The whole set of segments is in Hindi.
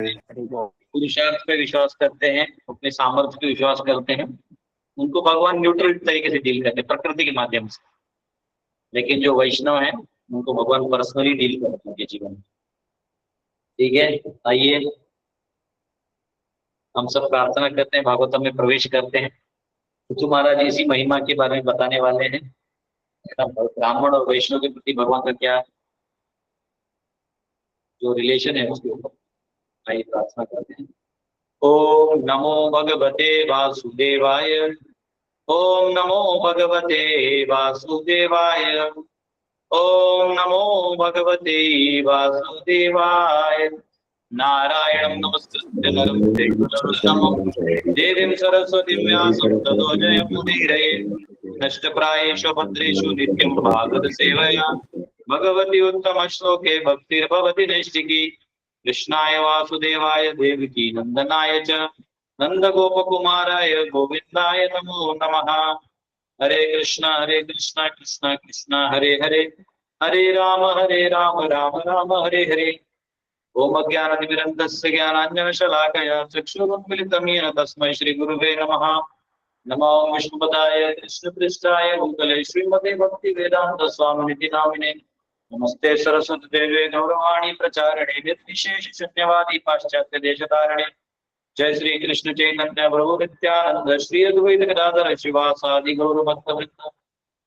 पुरुषार्थ पे विश्वास करते हैं, अपने सामर्थ्य पे विश्वास करते हैं, उनको भगवान न्यूट्रल तरीके से डील करते हैं, प्रकृति के माध्यम से। लेकिन जो वैष्णव है उनको भगवान पर्सनली डील करते हैं उनके जीवन में। ठीक है, आइए हम सब प्रार्थना करते हैं, भागवतम में प्रवेश करते हैं। तो महाराज इसी महिमा के बारे में बताने वाले हैं, ब्राह्मण और वैष्णव के प्रति भगवान का क्या जो रिलेशन है उसके ऊपर आइए प्रार्थना करते हैं। ओम नमो भगवते वासुदेवाय। ओम नमो भगवते वासुदेवाय। ओम नमो भगवते वासुदेवाय। नारायणं नमस्कृत्य नरं चैव नरोत्तमं देवीं सरस्वतीं व्यासं ततो जयमुदीरये। नष्टप्रायेषु भद्रेषु नित्यं भागवत सेवया भगवती उत्तम श्लोके भक्तिर्भवति नैष्टिकी। कृष्णाय वासुदेवाय देवकी नंदनाय च नंदगोपकुमाराय गोविंदाय नमो नमः। हरे कृष्णा कृष्णा कृष्णा हरे हरे, हरे राम राम राम हरे हरे। ओम अज्ञानतिमिरन्धस्य ज्ञानाञ्जनशलाकया चक्षुरुन्मिलितं येन तस्मै श्रीगुरुवे नमः। नमो विष्णुपदाय कृष्णपृष्ठाय भूतले श्रीमते भक्तिवेदान्त स्वामिनिति नामिने। नमस्ते सरस्वती देवे गौरवाणी प्रचारणे निर्विशेष शून्यवादी पाश्चात्य देशधारणे। जय श्री कृष्ण चैतन्य प्रभु नित्यानंद श्री अद्वैत गदाधर शिवासादि गौर भक्तवृंद।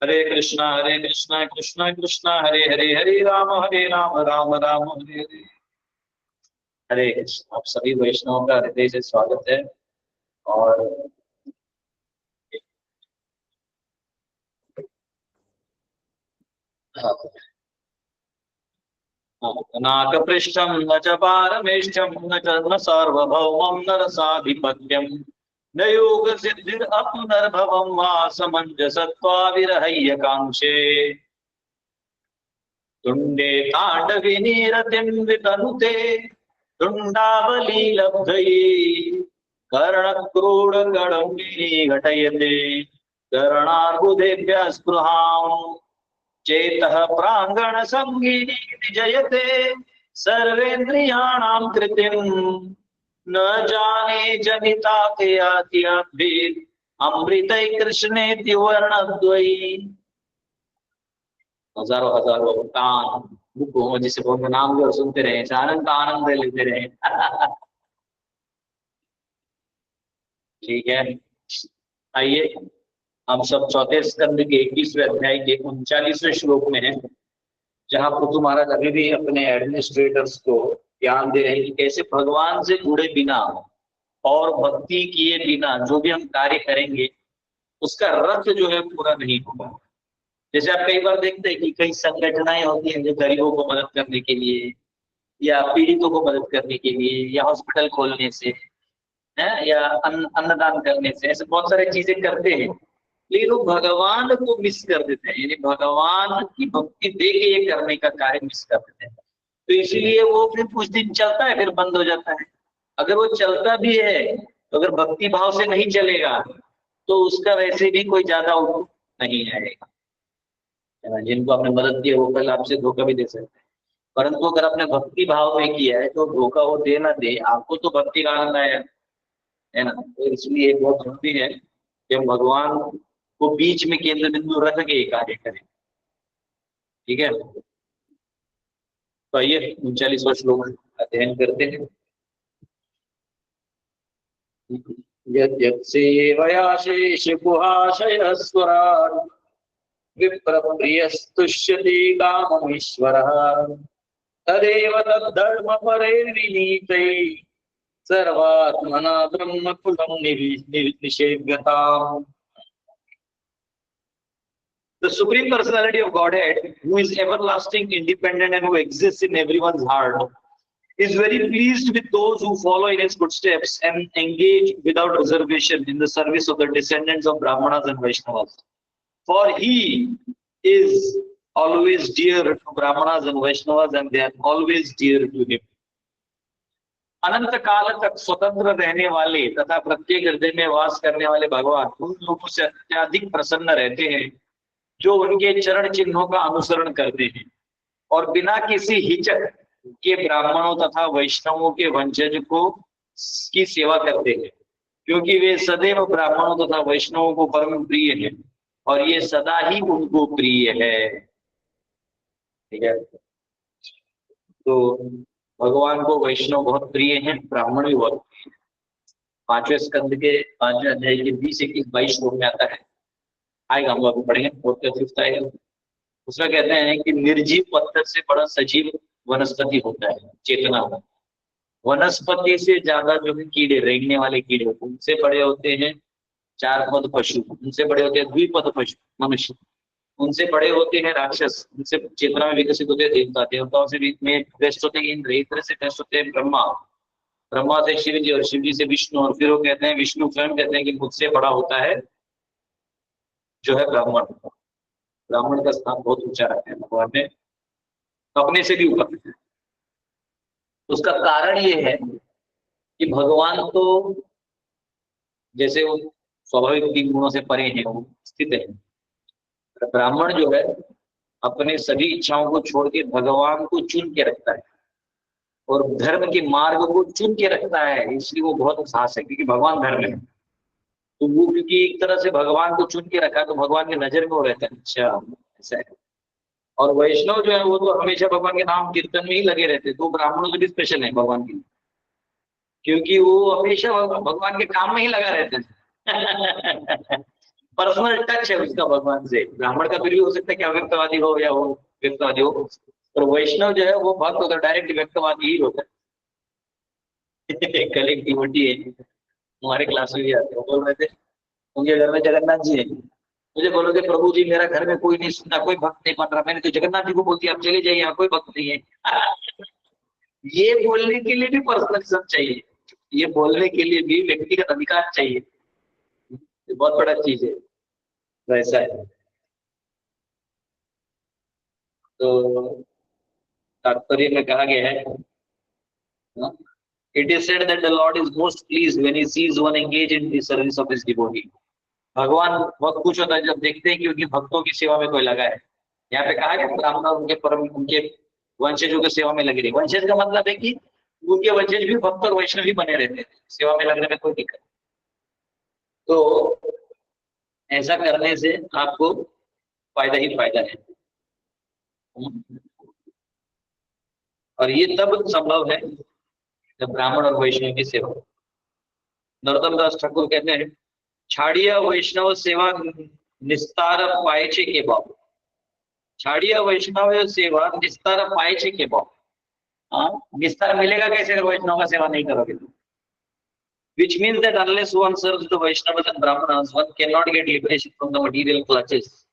हरे कृष्णा कृष्णा कृष्णा हरे हरे, हरे राम राम राम हरे हरे। हरे कृष्ण। आप सभी वैष्णवों का हृदय से स्वागत है। और नाकपृष्ठं न च पारमेष्ठ्यं न च न सार्वभौमं न रसाधिपत्यं न योगसिद्धिरपुनर्भवं वा समञ्जसत्वाविरहय्यकाङ्क्षे। तुण्डे ताण्डविनीरतिं वितनुते तुण्डावलीलब्धये कर्णक्रूडगणम्बिनी घटयते करणार्बुदेभ्यः स्पृहाम्। चेतः प्रांगण संगीनी विजयते सर्वेन्द्रियाणां कृतिं न जाने जनिता केयातिभिः अमृतै कृष्णेति वर्णद्वयी। हजारों कान जिसे बहुत नाम जो सुनते रहे, आनंद लेते रहे। ठीक है, आइए हम सब चौथे स्कंद के 21वें अध्याय के 39वें श्लोक में है, जहां पृथु महाराज अभी भी अपने एडमिनिस्ट्रेटर्स को ज्ञान दे रहे हैं कि कैसे भगवान से जुड़े बिना और भक्ति किए बिना जो भी हम कार्य करेंगे उसका रथ जो है पूरा नहीं होगा। जैसे आप कई बार देखते हैं कि कई संगठनाएं होती हैं जो गरीबों को मदद करने के लिए या पीड़ितों को मदद करने के लिए या हॉस्पिटल खोलने से है या अन्नदान करने से, ऐसे बहुत सारी चीजें करते हैं, लेकिन वो भगवान को मिस कर देते हैं, यानी भगवान की भक्ति दे के ये करने का कार्य मिस कर देते हैं। तो इसीलिए वो फिर कुछ दिन चलता है फिर बंद हो जाता है। अगर वो चलता भी है तो अगर भक्ति भाव से नहीं चलेगा तो उसका वैसे भी कोई ज्यादा नहीं आएगा। जिनको आपने मदद दी वो कल आपसे धोखा भी दे सकते हैं, परंतु अगर आपने भक्ति भाव में किया है तो धोखा वो दे ना दे, आपको तो भक्ति का आनंद आया है ना। तो इसलिए बहुत जरूरी है कि हम भगवान को बीच में केंद्र बिंदु रख के कार्य करें। ठीक है, तो आइए 39वां श्लोक अध्ययन करते हैं। यत्सेवयाशेष गुहाशयस्वरान् विप्रप्रियस्तुष्यति काममीश्वरः तदेव तद्धर्म परेर्विनीते सर्वात्मना ब्रह्मकुलं निषेव्यताम्। The Supreme Personality of Godhead, who is everlasting, independent, and who exists in everyone's heart, is very pleased with those who follow in his footsteps and engage without reservation in the service of the descendants of Brahmanas and Vaishnavas. For he is always dear to Brahmanas and Vaishnavas, and they are always dear to him. अनंत काल तक स्वतंत्र रहने वाले तथा प्रत्येक हृदय में वास करने वाले भगवान उन लोगों से अत्यधिक प्रसन्न रहते हैं जो उनके चरण चिन्हों का अनुसरण करते हैं और बिना किसी हिचक के ब्राह्मणों तथा वैष्णवों के वंशज को की सेवा करते हैं, क्योंकि वे सदैव ब्राह्मणों तथा वैष्णवों को परम प्रिय हैं और ये सदा ही उनको प्रिय है। ठीक है, तो भगवान को वैष्णव बहुत प्रिय हैं, ब्राह्मण भी बहुत प्रिय हैं। 5वें स्कंद के 5वें अध्याय के 20, 21, 22 श्लोक में आता है, आएगा, हम अभी पढ़ेंगे, बहुत आएगा। उसमें कहते हैं कि निर्जीव पत्थर से बड़ा सजीव वनस्पति होता है चेतना का। वनस्पति से ज्यादा जो है कीड़े, रेंगने वाले कीड़े, उनसे बड़े होते हैं 4 पद पशु, उनसे बड़े होते हैं 2 पद पशु मनुष्य, उनसे बड़े होते हैं राक्षस, उनसे चेतना में विकसित होते हैं देवता, देवताओं से भी में बेस्ट होते हैं इंद्र, इंद्र से बेस्ट होते हैं ब्रह्मा, ब्रह्मा से शिव जी और शिव जी से विष्णु, और फिर वो कहते हैं, विष्णु स्वयं कहते हैं कि मुझसे बड़ा होता है जो है ब्राह्मण। ब्राह्मण का स्थान बहुत ऊंचा रखा है भगवान ने, अपने से भी ऊपर। उसका कारण ये है कि भगवान तो जैसे वो स्वाभाविक 3 गुणों से परे हैं, वो स्थित है। ब्राह्मण जो है अपने सभी इच्छाओं को छोड़ के भगवान को चुन के रखता है और धर्म के मार्ग को चुन के रखता है, इसलिए वो बहुत साहस है, क्योंकि भगवान धर्म है। तो वो क्योंकि एक तरह से भगवान को चुन के रखा, तो भगवान की नजर में वो रहता है, अच्छा ऐसा है। और वैष्णव जो है वो तो हमेशा भगवान के नाम कीर्तन में ही लगे रहते हैं, तो ब्राह्मणों से भी स्पेशल है भगवान की, क्योंकि वो हमेशा भगवान के काम में ही लगा रहता है। पर्सनल टच है उसका भगवान से। ब्राह्मण का फिर भी हो सकता है कि अव्यक्तवादी हो या वो व्यक्तवादी हो, और वैष्णव जो है वो भक्त होता है, डायरेक्ट व्यक्तवादी ही होता है। कल एक डिवोटी है हमारे क्लास में भी आते, वो बोल रहे थे उनके घर में जगन्नाथ जी है, मुझे बोलोगे प्रभु जी मेरा घर में कोई नहीं सुनता, कोई भक्त नहीं बन रहा, मैंने तो जगन्नाथ जी को बोलती आप चले जाइए, यहाँ कोई भक्त नहीं है। ये बोलने के लिए भी पर्सनलिज्म चाहिए, ये बोलने के लिए भी व्यक्तिगत अधिकार चाहिए, ये बहुत बड़ा चीज है। वैसा है, तो तात्पर्य में कहा गया है, it is said that the Lord is most pleased when he sees one engage in the service of his devotee. भगवान बहुत खुश होता है जब देखते हैं कि उनकी भक्तों की सेवा में कोई लगा है। यहाँ पे कहा गया ब्राह्मण उनके परम, उनके वंशजों की सेवा में लगे रहे। वंशज का मतलब है कि उनके वंशज भी भक्त और वैष्णव ही बने रहते हैं, सेवा में लगने में कोई दिक्कत। तो ऐसा करने से आपको फायदा ही फायदा है, और ये तब संभव है जब ब्राह्मण और वैष्णव की सेवा। नरोत्तम दास ठाकुर कहते हैं, छाड़िया वैष्णव सेवा निस्तार पायचे के बाप। छाड़िया वैष्णव सेवा निस्तार पायचे के बाप। हाँ, निस्तार मिलेगा कैसे अगर वैष्णव का सेवा नहीं करोगे तो? Which means that unless one serves the Vaishnavas and Brahmanas, one cannot get liberation from the material clutches.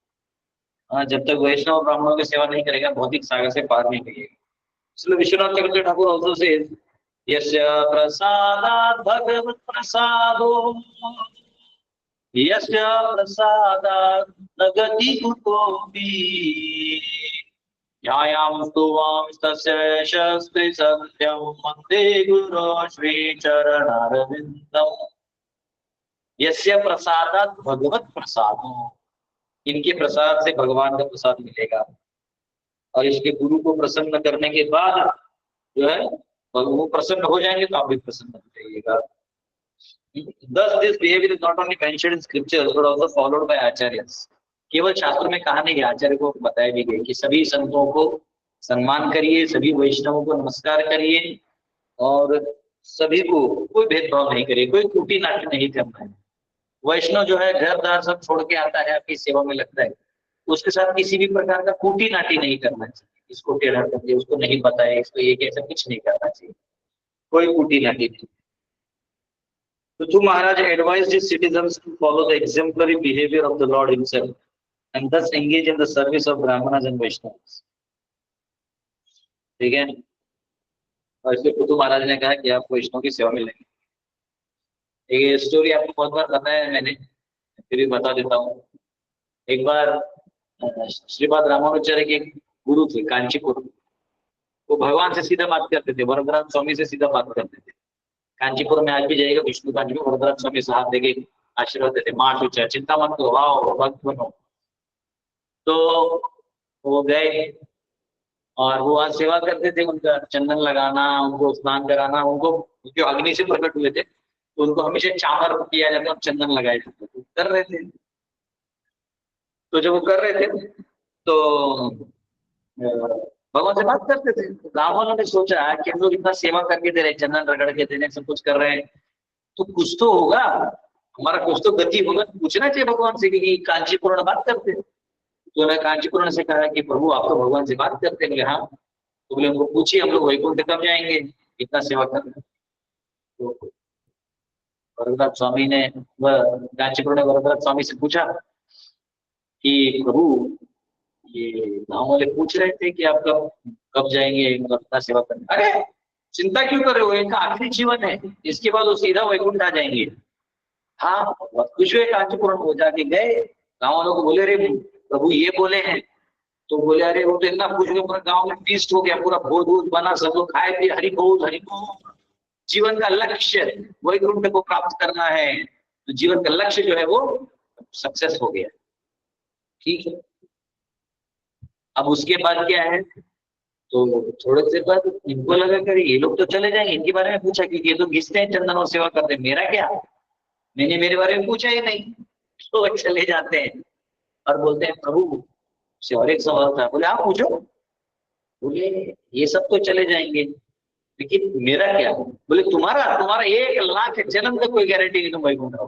हाँ, जब तक वैष्णव ब्राह्मणों की सेवा नहीं करेगा भौतिक सागर से पार नहीं करेगा। इसलिए विश्वनाथ चक्रवर्ती ठाकुर also says, यस्य प्रसादात् भगवत् प्रसादो, यस्य प्रसादात् न गति कुतोऽपि, यायां स्तुवांस्तस्य शस्त्रे सत्यं वन्दे गुरो श्रीचरणारविन्दम्। यस्य प्रसादात् भगवत् प्रसादो, इनके प्रसाद से भगवान का प्रसाद मिलेगा, और इसके गुरु को प्रसन्न करने के बाद जो है वो प्रसन्न हो जाएंगे तो आप भी प्रसन्न हो जाइएगा। Thus this behavior is not only mentioned in scriptures but also followed by acharyas. केवल शास्त्र में कहा नहीं, आचार्य को बताया भी गया कि सभी संतों को सम्मान करिए, सभी वैष्णवों को नमस्कार करिए, और सभी को कोई भेदभाव नहीं करिए, कोई टूटी नाटी नहीं करना है। वैष्णव जो है घर दार सब छोड़ के आता है, आपकी सेवा में लगता है, उसके साथ किसी भी प्रकार का कूटी नाटी नहीं करना चाहिए। इसको टेढ़ा कर दिया, उसको नहीं बताया, इसको ये कैसा, कुछ नहीं करना चाहिए, कोई कूटी नाटी नहीं। तो तू महाराज advised his citizens to follow the exemplary behavior of the Lord himself and thus engage in the service of Brahmanas and Vaishnavas. ठीक है, और इसलिए कुतु महाराज ने कहा कि आप वैष्णव की सेवा में लेंगे। ये स्टोरी आपको बहुत बार बताया है मैंने, फिर भी बता देता हूँ। एक बार श्रीपाद रामानुजाचार्य के गुरु थे कांचीपुर, वो भगवान से सीधा बात करते थे, वरदराज स्वामी से सीधा बात करते थे। कांचीपुर में आज भी जाएगा विष्णु कांचीपुर, वरदराज स्वामी से हाथ देके आशीर्वाद देते, माँ सोचा चिंता मत करो, आओ भक्त बनो। तो वो गए और वो आज सेवा करते थे, उनका चंदन लगाना, उनको स्नान कराना, उनको जो अग्नि से प्रकट हुए थे तो उनको हमेशा चामर किया जाता और चंदन लगाए जाते, तो कर रहे थे। तो जब वो कर रहे थे तो भगवान से बात करते थे, तो गाँव वालों ने सोचा कि हम लोग इतना सेवा करके दे रहे हैं, चंदन रगड़ के दे रहे हैं, सब कुछ कर रहे हैं, तो कुछ तो होगा, हमारा कुछ तो गति होगा, पूछना चाहिए भगवान से कि कांचीपुरण बात करते। तो उन्होंने कांचीपुरण से कहा कि प्रभु आप तो भगवान से बात करते हैं। बोले हाँ। तो बोले उनको पूछिए हम लोग वैकुंठ कब जाएंगे, इतना सेवा कर रहे हैं। तो वरदराज स्वामी ने, वह कांचीपुरण ने वरदराज स्वामी से पूछा कि प्रभु ये गाँव वाले पूछ रहे थे कि आप कब कब जाएंगे अपना सेवा करने। अरे चिंता क्यों कर रहे हो, इनका आखिरी जीवन है, इसके बाद वो सीधा वैकुंठ आ जाएंगे। हाँ बहुत खुश हुए कांचीपुरम, हो जाके गए, गाँव वालों को बोले रे प्रभु ये बोले हैं। तो बोले अरे वो तो इतना खुश हुए, पूरा गाँव में फीस्ट हो गया, पूरा भोज वोज बना, सब लोग खाए पिए, हरि बोल हरि बोल। जीवन का लक्ष्य वैकुंठ को प्राप्त करना है, तो जीवन का लक्ष्य जो है वो सक्सेस हो गया। ठीक है, अब उसके बाद क्या है, तो थोड़े देर बाद इनको लगा कर ये लोग तो चले जाएंगे, इनके बारे में पूछा कि ये तो घिसते हैं चंदन और सेवा करते हैं, मेरा क्या, मैंने मेरे बारे में पूछा ही नहीं। तो वो चले जाते हैं और बोलते हैं प्रभु से और एक सवाल था। बोले आप पूछो। बोले ये सब तो चले जाएंगे लेकिन मेरा क्या। बोले तुम्हारा तुम्हारा 1,00,000 जन्म तक कोई गारंटी नहीं तुम वैकुंठ आओ।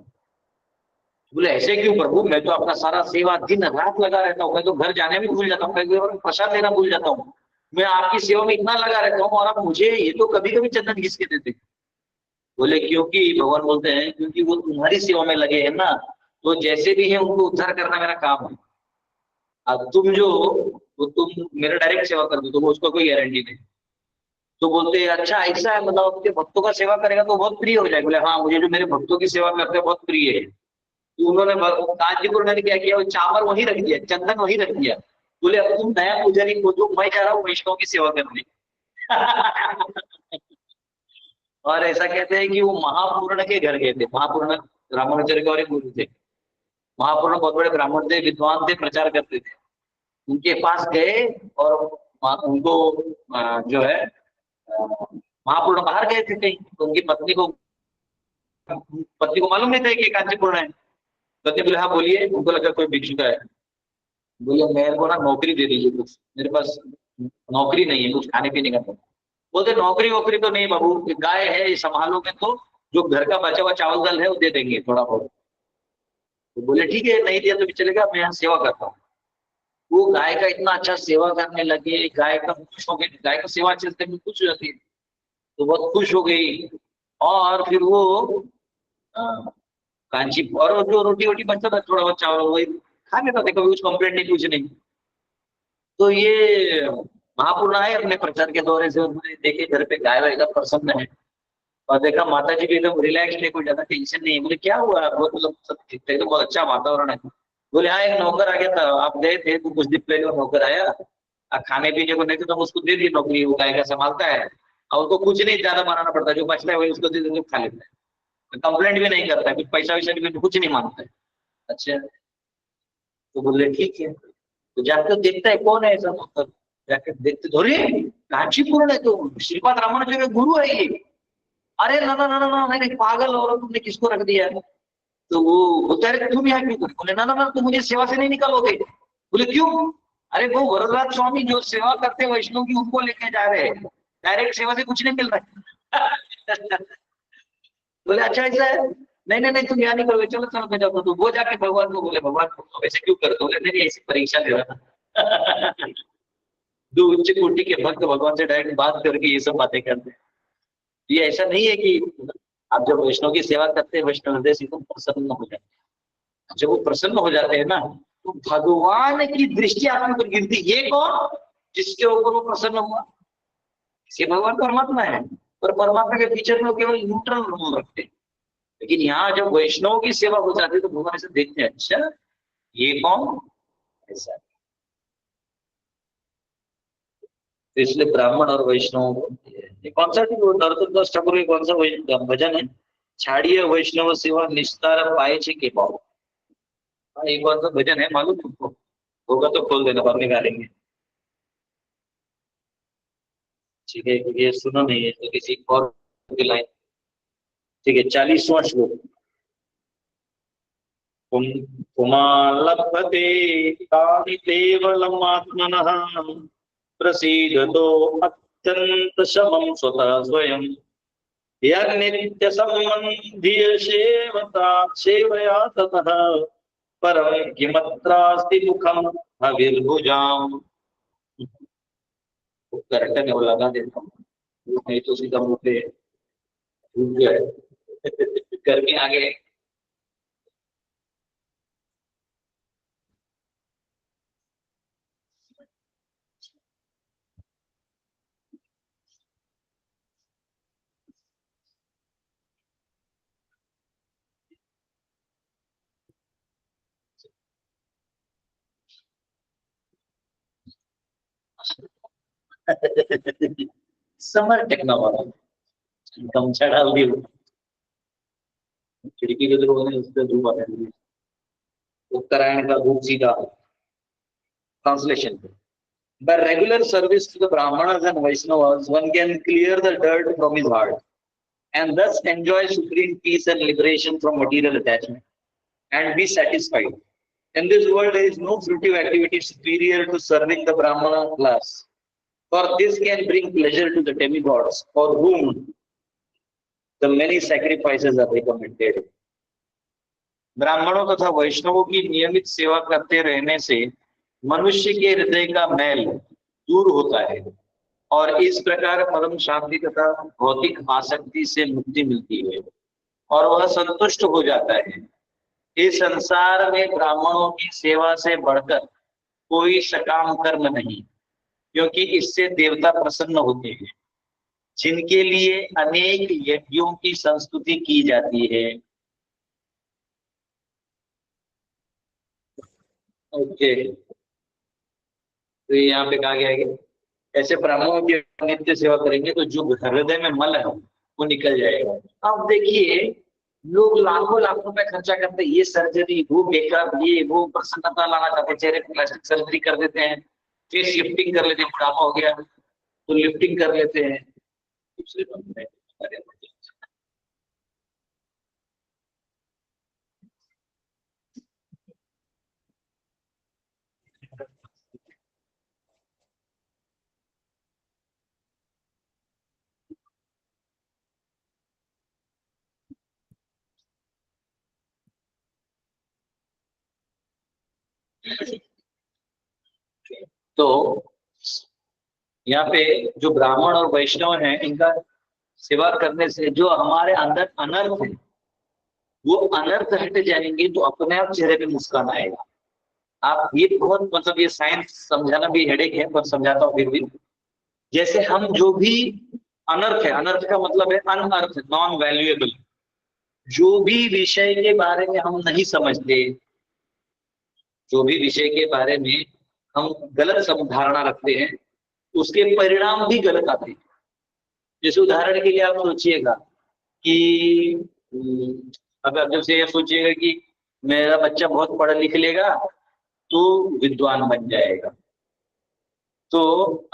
बोले ऐसे क्यों प्रभु, मैं तो अपना सारा सेवा दिन रात लगा रहता हूँ, मैं तो घर जाने में भूल जाता हूँ, मैं प्रसाद लेना भूल जाता हूँ, मैं आपकी सेवा में इतना लगा रहता हूँ और आप मुझे ये तो कभी कभी चंदन घिस के देते। बोले क्योंकि भगवान बोलते हैं क्योंकि वो तुम्हारी सेवा में लगे हैं ना, तो जैसे भी है उनको उद्धार करना मेरा काम है। अब तुम जो वो तुम मेरा डायरेक्ट सेवा कर दो तो उसको कोई गारंटी नहीं। तो बोलते हैं अच्छा ऐसा है, मतलब आपके भक्तों का सेवा करेगा तो बहुत प्रिय हो जाएगा। बोले हाँ मुझे जो मेरे भक्तों की सेवा करते हैं बहुत प्रिय है। तो उन्होंने कांचीपुर ने क्या किया, वो चामर वहीं रख दिया, चंदन वहीं रख दिया। बोले अब तुम नया पुजारी खोजो, मैं जा रहा हूँ वैष्णव की सेवा करने। और ऐसा कहते हैं कि वो महापूर्ण के घर गए थे, महापूर्ण रामानुजर के और एक गुरु थे। महापूर्ण बहुत बड़े ब्राह्मण थे, विद्वान थे, प्रचार करते थे। उनके पास गए और उनको जो है महापूर्ण बाहर गए थे कहीं, तो उनकी पत्नी को मालूम नहीं था कि कांचीपुर्ण है। पत्नी बोले हाँ बोलिए, उनको लगा कोई भिक्षुक है। बोले मेरे को ना नौकरी दे दीजिए कुछ, मेरे पास नौकरी नहीं है, कुछ खाने पीने का। बोलते नौकरी वोकरी तो नहीं बाबू, गाय है ये संभालोगे तो जो घर का बचा हुआ चावल दाल है वो दे देंगे थोड़ा बहुत। तो बोले ठीक है, नहीं दिया तो भी चलेगा, मैं यहाँ सेवा करता हूँ। वो गाय का इतना अच्छा सेवा करने लगे, गाय का खुश हो गई, गाय का सेवा अच्छे से खुश हो जाती है, तो बहुत खुश हो गई। और फिर वो कांची और जो रोटी वोटी बचता था थोड़ा बहुत चावल वही खा लेता था, कभी कुछ कंप्लेंट नहीं कुछ नहीं। तो ये महापूर्ण आए अपने प्रचार के दौरे से, उन्होंने देखे घर पे गाय वाय का प्रसन्न है और देखा माता जी भी एकदम रिलैक्स है, कोई ज्यादा टेंशन नहीं है। बोले क्या हुआ, बहुत मतलब सब ठीक ठाक, तो बहुत अच्छा वातावरण है। बोले हाँ एक नौकर आ गया था, आप गए थे तो कुछ दिन पहले वो नौकर आया, खाने पीने को नहीं तो उसको दे दी नौकरी, वो गाय का संभालता है और उसको कुछ नहीं ज्यादा बनाना पड़ता, जो बचता है वही उसको दे देते खा लेता है, कंप्लेंट भी नहीं करता है, कुछ पैसा वैसा भी कुछ नहीं मांगता है। अच्छा, तो बोले ठीक है। तो जाकर देखता है कौन है ऐसा नौकर, जाकर देखते धोरे कांचीपुरण है, तो श्रीपाद रामानुजन के गुरु है ये। अरे ना ना ना ना ना, नहीं पागल औरत तुमने किसको रख दिया है। तो वो बोलता है तुम यहाँ क्यों करे। बोले ना ना ना, तुम मुझे सेवा से नहीं निकालोगे। बोले क्यों। अरे वो वरदराज स्वामी जो सेवा करते हैं वैष्णव की उनको लेके जा रहे हैं, डायरेक्ट सेवा से कुछ नहीं मिल रहा है। बोले अच्छा ऐसा है, नहीं नहीं नहीं तुम यहाँ नहीं करोगे, चलो चलो मैं जाता हूँ। तो वो जाके भगवान को बोले भगवान को ऐसे क्यों करते हो। बोले नहीं ऐसी परीक्षा ले रहा था। दो उच्च कोटि के भक्त भगवान से डायरेक्ट बात करके ये सब बातें करते हैं। ये ऐसा नहीं है कि आप जब वैष्णव की सेवा करते हैं वैष्णव हृदय से तो प्रसन्न हो जाते हैं। जब वो प्रसन्न हो जाते हैं ना तो भगवान की दृष्टि आपके ऊपर गिरती, ये कौन जिसके ऊपर वो प्रसन्न हुआ, ये भगवान परमात्मा है। पर परमात्मा के पीछे में केवल न्यूट्रल रोल रखते हैं। लेकिन यहाँ जब वैष्णव की सेवा हो जाती है तो भगवान ऐसे देखते हैं, अच्छा ये कौन ऐसा। तो इसलिए ब्राह्मण और वैष्णव कौन सा नरोत्तम दास ठाकुर के कौन सा भजन है, छाड़िए वैष्णव सेवा निस्तार पाए छे के पाओ। हाँ एक कौन सा भजन है मालूम तुमको, होगा तो खोल देना, बाद में गा लेंगे। ठीक है, ये सुना नहीं है तो किसी और की लाइन। ठीक है, 40वां श्लोक। पुमालभते तानि केवलमात्मनः प्रसीदतो अत्यंत शमं स्वतः स्वयं यन्नित्य संबंधी सेवता सेवया ततः परम किमत्रास्ति मुखम हविर्भुजाम। करटन है वो लगा देता हूँ, नहीं तो सीधा मुंह पे डूब गए करके आगे। समर टेक्नोलॉजी गमछा डाल दी, खिड़की के थ्रू उससे धूप आता है। उत्तरायण का धूप सीधा। Translation. By regular service to the Brahmanas and Vaishnavas, one can clear the dirt from his heart and thus enjoy supreme peace and liberation from material attachment and be satisfied. In this world, there is no fruitive activity superior to serving the Brahmana class, for this can bring pleasure to the demigods, for whom the many sacrifices are recommended. ब्राह्मणों तथा वैष्णवों की नियमित सेवा करते रहने से मनुष्य के हृदय का मैल दूर होता है और इस प्रकार परम शांति तथा भौतिक आसक्ति से मुक्ति मिलती है और वह संतुष्ट हो जाता है। इस संसार में ब्राह्मणों की सेवा से बढ़कर कोई सकाम कर्म नहीं, क्योंकि इससे देवता प्रसन्न होते हैं, जिनके लिए अनेक यज्ञों की संस्तुति की जाती है। ओके, तो यहाँ पे कहा गया है कि ऐसे ब्राह्मणों की नित्य सेवा करेंगे तो जो हृदय में मल है वो निकल जाएगा। अब देखिए, लोग लाखों लाखों रुपए खर्चा करते हैं, ये सर्जरी, वो मेकअप, ये वो, प्रसन्नता लाना चाहते हैं, चेहरे पर प्लास्टिक सर्जरी कर देते हैं, फेस लिफ्टिंग कर लेते हैं, बुढ़ापा हो गया तो लिफ्टिंग कर लेते हैं। दूसरे तो यहाँ पे जो ब्राह्मण और वैष्णव हैं, इनका सेवा करने से जो हमारे अंदर अनर्थ है वो अनर्थ हट जाएंगे, तो अपने आप चेहरे पे मुस्कान आएगा। आप ये बहुत मतलब ये साइंस समझाना भी हेडेक है, पर समझाता हूँ फिर भी। जैसे हम जो भी अनर्थ है, अनर्थ का मतलब है अनअर्थ, नॉन वैल्यूएबल, जो भी विषय के बारे में हम नहीं समझते, जो भी विषय के बारे में हम गलत धारणा रखते हैं, उसके परिणाम भी गलत आते हैं। जैसे उदाहरण के लिए आप सोचिएगा कि अब आप जब से ये सोचिएगा कि मेरा बच्चा बहुत पढ़ लिख लेगा तो विद्वान बन जाएगा, तो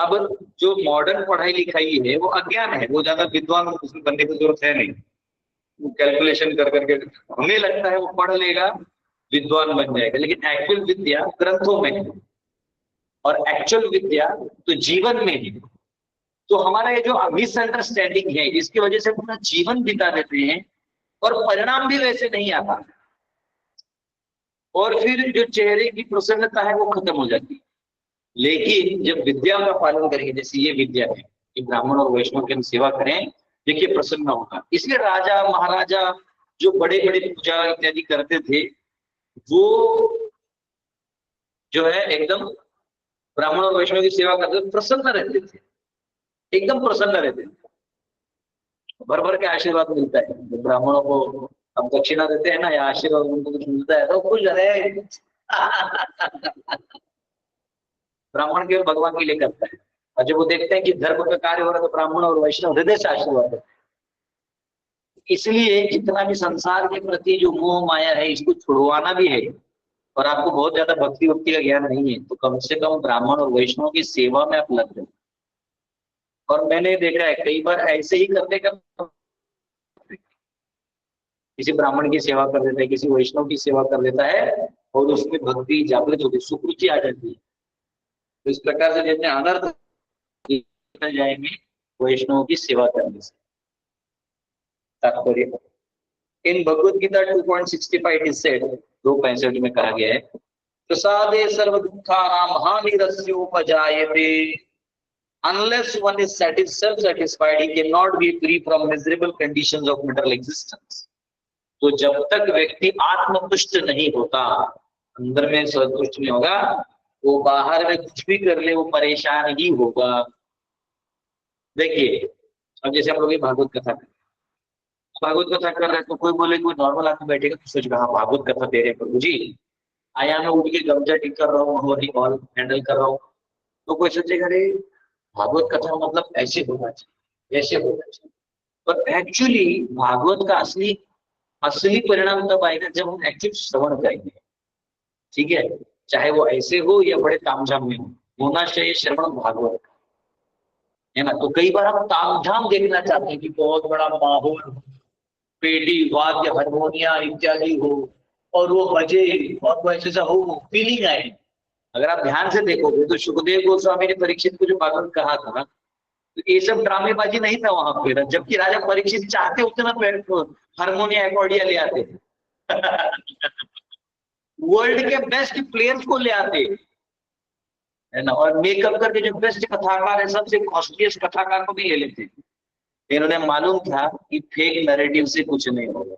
अब जो मॉडर्न पढ़ाई लिखाई है वो अज्ञान है, वो ज्यादा विद्वान उसमें बनने की जरूरत है नहीं। वो कैलकुलेशन कर करके हमें लगता है वो पढ़ लेगा विद्वान बन जाएगा, लेकिन एक्चुअल विद्या ग्रंथों में है और एक्चुअल विद्या तो जीवन में है। तो हमारा ये जो मिसअंडरस्टैंडिंग है, इसकी वजह से पूरा जीवन बिता देते हैं और परिणाम भी वैसे नहीं आता, और फिर जो चेहरे की प्रसन्नता है वो खत्म हो जाती है। लेकिन जब विद्या का पालन करेंगे, जैसे ये विद्या है कि ब्राह्मण और वैष्णव की हम सेवा करें, देखिए प्रसन्न होगा। इसलिए राजा महाराजा जो बड़े बड़े पूजा इत्यादि करते थे, वो जो है एकदम ब्राह्मण और वैष्णव की सेवा करते थे, प्रसन्न रहते थे, एकदम प्रसन्न रहते थे, भर भर के आशीर्वाद मिलता है। जब ब्राह्मणों को हम दक्षिणा देते हैं ना या आशीर्वाद उनको कुछ मिलता है तो खुश रहे। ब्राह्मण केवल भगवान के लिए करता है, और जब वो देखते हैं कि धर्म का कार्य हो रहा है तो ब्राह्मण और वैष्णव हृदय से आशीर्वाद देते हैं। इसलिए जितना भी संसार के प्रति जो मोह माया है, इसको छुड़वाना भी है, और आपको बहुत ज्यादा भक्ति वक्ति का ज्ञान नहीं है तो कम से कम ब्राह्मण और वैष्णव की सेवा में आप लग जाए। और मैंने देखा है कई बार ऐसे ही करने का, किसी ब्राह्मण की सेवा कर देता है, किसी वैष्णव की सेवा कर देता है और उसमें भक्ति जागृत होती है, सुकृति आ जाती है। तो इस प्रकार से जैसे अनर्थ जाएंगे वैष्णव की सेवा करने से। तात्पर्य in Bhagavad Gita 2.65 it is said, 2.65 में कहा गया है, प्रसादे सर्व दुखानाम हानिरस्योपजायते, unless one is self-satisfied, he cannot be free from miserable conditions of material existence. तो जब तक व्यक्ति आत्मतुष्ट नहीं होता, अंदर में संतुष्ट नहीं होगा, वो बाहर में कुछ भी कर ले वो परेशान ही होगा। देखिए अब जैसे हम लोग भागवत कथा कर रहे हैं, तो कोई बोले, कोई नॉर्मल आदमी बैठेगा तो सोचेगा हाँ भागवत कथा दे रहे प्रभु जी, आया मैं उठ के गमजा टिक कर रहा हूँ, हॉल हैंडल कर रहा हूँ, तो कोई सोचेगा अरे भागवत कथा मतलब ऐसे होना चाहिए, ऐसे होना चाहिए। पर एक्चुअली भागवत का असली परिणाम तब आएगा जब हम एक्चुअली श्रवण करेंगे। ठीक है, चाहे वो ऐसे हो या बड़े तामझाम में हो, होना चाहिए श्रवण भागवत, है ना। तो कई बार हम तामझाम देखना चाहते हैं कि बहुत बड़ा माहौल, पेटी वाद्य हारमोनिया इत्यादि हो और वो बजे और वो ऐसा हो, फीलिंग आए। अगर आप ध्यान से देखोगे तो सुखदेव गोस्वामी ने परीक्षित को जो भागवत कहा था, तो ये सब ड्रामेबाजी नहीं था वहां पे, जबकि राजा परीक्षित चाहते उतना हारमोनिया एकॉर्डिया ले आते वर्ल्ड के बेस्ट प्लेयर्स को ले आते, है ना, और मेकअप करके जो बेस्ट कथाकार है, सबसे कॉस्टलीस्ट कथाकार को भी ले लेते। इन्होंने मालूम था कि फेक नैरेटिव से कुछ नहीं होगा,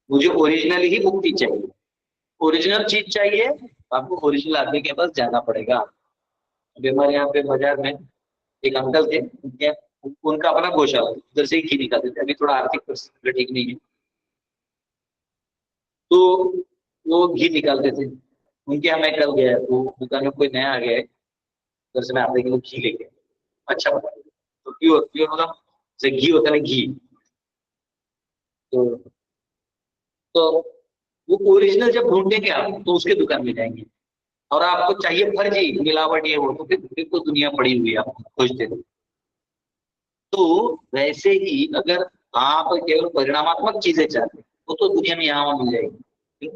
मुझे ओरिजिनल ही मुक्ति चाहिए, ओरिजिनल चीज चाहिए, आपको ओरिजिनल आदमी के पास जाना पड़ेगा। अभी हमारे यहाँ पे बाजार में एक अंकल थे, उनका अपना गौशाला, उधर से ही घी निकालते थे। अभी थोड़ा आर्थिक परिस्थिति ठीक नहीं है, तो वो घी निकालते थे। उनके यहाँ मैं कल गया, तो दुकान में कोई नया आ गया है, उधर से मैं आधे किलो घी लेके, अच्छा बता, तो प्योर प्योर मतलब जैसे घी होता है ना, घी, तो वो ओरिजिनल जब ढूंढेंगे आप तो उसके दुकान में जाएंगे, और आपको चाहिए फर्जी मिलावट ये वो, तो फिर तो दुनिया पड़ी हुई है, आप खोजते रहो। तो वैसे ही अगर आप केवल परिणामात्मक चीजें चाहते हैं, वो तो दुनिया में यहाँ मिल जाएगी,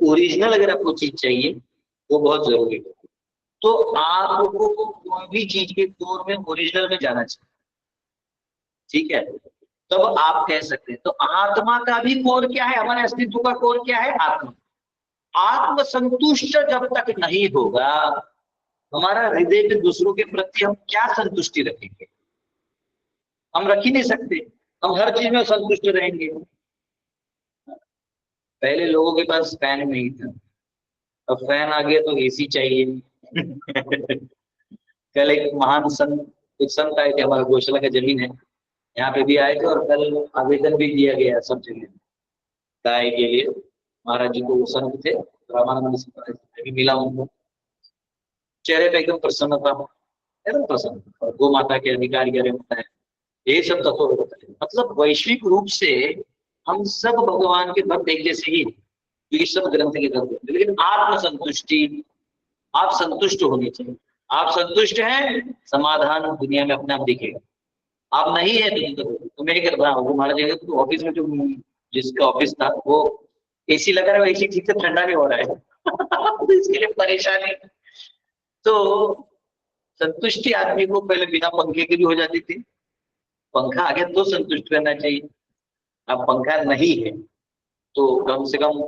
ओरिजिनल अगर आपको चीज चाहिए वो बहुत जरूरी है। तो आपको कोई भी चीज के कोर में ओरिजिनल में जाना चाहिए। ठीक है, तब आप कह सकते हैं। तो आत्मा का भी कोर क्या है, हमारे अस्तित्व का कोर क्या है, आत्मा। आत्म संतुष्ट जब तक नहीं होगा, हमारा हृदय में दूसरों के प्रति हम क्या संतुष्टि रखेंगे, हम रख ही नहीं सकते। हम हर चीज में संतुष्ट रहेंगे। पहले लोगों के पास फैन नहीं था, अब फैन आ गया तो एसी चाहिए कल एक महान संत, एक संत आए थे, हमारा गौशाला का जमीन है, यहाँ पे भी आए थे, और कल आवेदन भी दिया गया सब जगह गाय के लिए। महाराज जी को वो संत थे, रामानंद भी मिला उनको, चेहरे पे एकदम प्रसन्नता, एकदम प्रसन्न, और गो माता के अधिकार के होता है, ये सब तत्व होता है। मतलब वैश्विक रूप से हम सब भगवान के भक्त एक जैसे ही, ये सब ग्रंथ के तत्व, लेकिन आत्म संतुष्टि, आप संतुष्ट होने चाहिए। आप संतुष्ट हैं, समाधान दुनिया में अपने आप दिखेगा। आप नहीं है तो मैं कर रहा हूँ, हमारा जगह तो ऑफिस में जो जिसका ऑफिस था वो एसी लगा रहा है, एसी ठीक से ठंडा नहीं हो रहा है तो इसके लिए परेशानी। तो संतुष्टि आदमी को पहले बिना पंखे की भी हो जाती थी, पंखा आ गया तो संतुष्ट रहना चाहिए। अब पंखा नहीं है तो कम से कम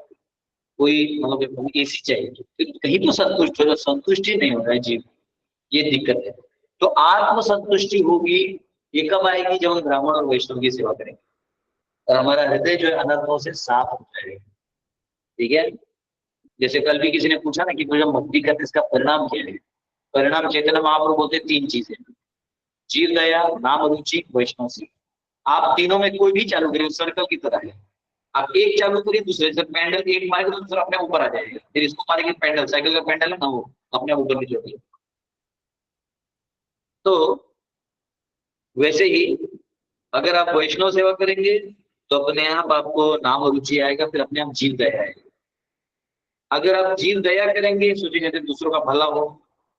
कोई मतलब एसी चाहिए, तो कहीं तो संतुष्ट हो, संतुष्टि नहीं हो रहा है जीव, ये दिक्कत है। तो आत्म संतुष्टि होगी, ये कब आएगी, जब हम ब्राह्मण और वैष्णव की सेवा करेंगे और हमारा हृदय जो है अनर्थों से साफ हो जाएगा। ठीक है, जैसे कल भी किसी ने पूछा ना कि जब भक्ति करते इसका परिणाम क्या है। परिणाम चैतन्य महाप्रभु बोलते 3 चीजें, जीव दया, नाम रुचि, वैष्णव सेवा। आप तीनों में कोई भी चालू करिए, सर्कल की तरह है। आप एक चालू करिए, दूसरे से पैंडल एक मारेगा तो दूसरा अपने ऊपर आ जाएगा, फिर इसको मारेंगे पैंडल, साइकिल का पैंडल है ना, वो अपने ऊपर नहीं जोड़ेगा। तो वैसे ही अगर आप वैष्णव सेवा करेंगे तो अपने आप आपको नाम रुचि आएगा, फिर अपने आप जीव दया आएगा। अगर आप जीव दया करेंगे, सोचिए जैसे दूसरों का भला हो,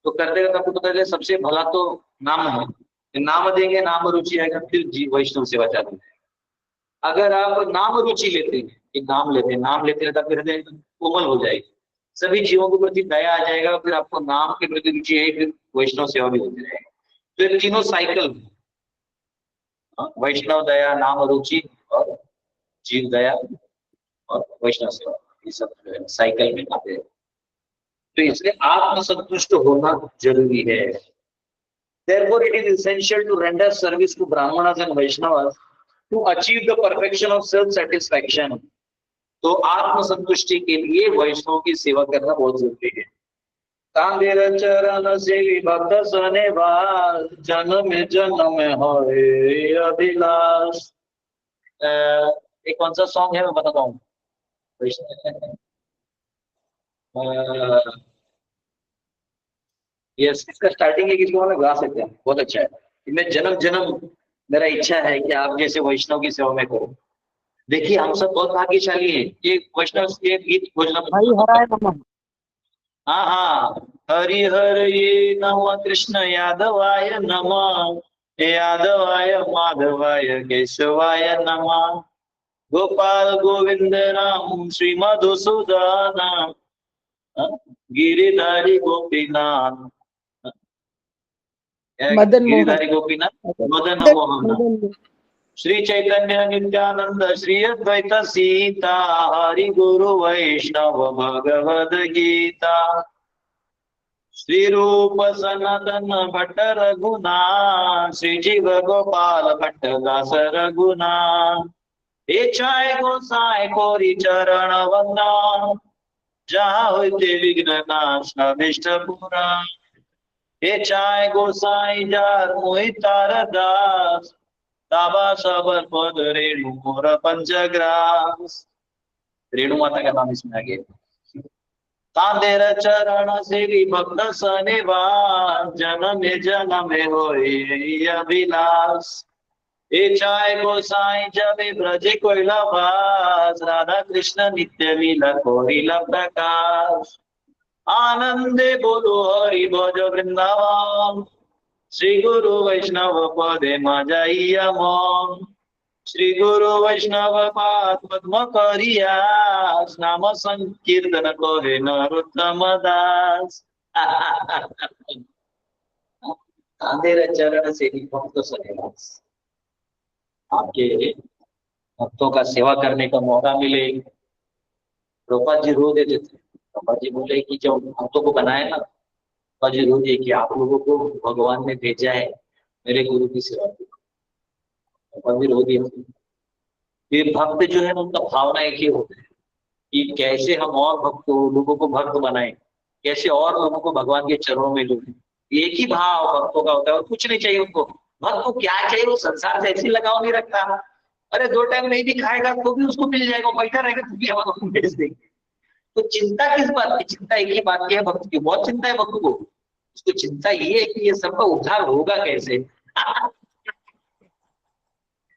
तो करते करते आपको पता चले सबसे भला तो नाम है, नाम देंगे, नाम रुचि आएगा, फिर वैष्णव सेवा चालू है। अगर आप नाम रुचि लेते हैं कि नाम लेते हैं, नाम लेते रहता, फिर हृदय कोमल हो जाएगी, सभी जीवों के प्रति दया आ जाएगा, फिर आपको नाम के प्रति रुचि है, फिर वैष्णव सेवा भी होती रहेगी। तो ये तीनों साइकिल, वैष्णव दया, नाम रुचि और जीव दया और वैष्णव सेवा, ये सब जो है साइकिल में आते हैं। तो इसलिए आत्मसंतुष्ट होना जरूरी है। Therefore, it is essential to render service to Brahmanas and Vaishnavas to achieve the perfection of self-satisfaction. तो आत्मसंतुष्टि के लिए वैष्णव की सेवा करना बहुत जरूरी है। तांदेर चरण सेवी भक्त सने वास, जन्म जन्म होए अभिलाष। एक कौन सा सॉन्ग है मैं बताता हूँ। यस, इसका स्टार्टिंग है, किसी को गा सकते हैं, बहुत अच्छा है। मैं जन्म जन्म मेरा इच्छा है कि आप जैसे वैष्णव की सेवा में करो। देखिए हम सब बहुत भाग्यशाली हैं, ये वैष्णव के गीत खोजना। हाँ हाँ, हरिहर ये नम कृष्ण यादवाय नमः, यादवाय माधवाय केशवाय नमः, गोपाल गोविंद राम श्री मधुसूदन, गिरिधारी गोपीनाथ, गिरिधारी गोपीनाथ मदन मोहन, श्री चैतन्य नित्यानंद श्री अद्वैत सीता, हरि गुरु वैष्णव भगवद गीता, श्री रूप सनातन भट्ट रघुनाथ, श्री जीव गोपाल भट्ट दास रघुनाथ, हे चाय गोसाई कोरी चरण वंदना, जहाँ होते विघ्न नाश अभिष्ट पूरा, हे चाय गोसाई जार मोहि तार दास, ताबा सबर पद रेणु मोर पंचग्रास। रेणु माता का नाम इसमें आ गया। तांदेर चरण सेवी भक्त सने वास, जन्म जन्म होए अभिलाष, हे चाय गोसाई जब ब्रज कोइला वास, राधा कृष्ण नित्य लीला कोइला प्रकाश, आनंदे बोलो हरि भज वृंदावन, श्री गुरु वैष्णव पदे मजाइया मन, श्री गुरु वैष्णव पाद पद्म करिया, नाम संकीर्तन करे नरोत्तम दास। अंधेरे चरण से ही भक्त सनेवास, आपके भक्तों का सेवा करने का मौका मिले। प्रभुपाद जी रो देते थे, प्रभुपाद जी बोले कि जब भक्तों को बनाए ना, प्रभुपाद जी रो दिए कि आप लोगों को भगवान ने भेजा है मेरे गुरु की सेवा की। प्रभुपाद जी रो दिए। ये भक्त जो है उनका भावना एक ही होता है कि कैसे हम और लोगों को भक्त बनाए, कैसे और लोगों को भगवान के चरणों में जोड़े। एक ही भाव भक्तों का होता है और कुछ नहीं चाहिए उनको। भक्त को क्या चाहिए, वो संसार से ऐसी लगाव नहीं रखता। अरे 2 टाइम नहीं भी खाएगा तो भी उसको मिल जाएगा, बैठा रहेगा तो भी हम भेज देंगे। तो चिंता किस बात की? चिंता एक ही बात की है भक्त की, बहुत चिंता है भक्त को। उसको चिंता ये है कि ये सबका उद्धार होगा कैसे।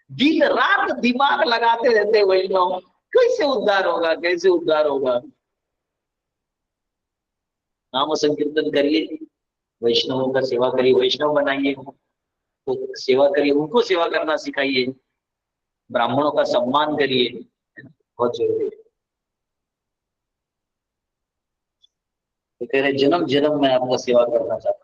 दिन रात दिमाग लगाते रहते वही लोग, कैसे उद्धार होगा, कैसे उद्धार होगा। नाम संकीर्तन करिए, वैष्णवों का सेवा करिए, वैष्णव बनाइए, तो सेवा करिए, उनको सेवा करना सिखाइए, ब्राह्मणों का सम्मान करिए, बहुत जरूरी है। तो कह रहे जन्म जन्म में आपका सेवा करना चाहता हूँ।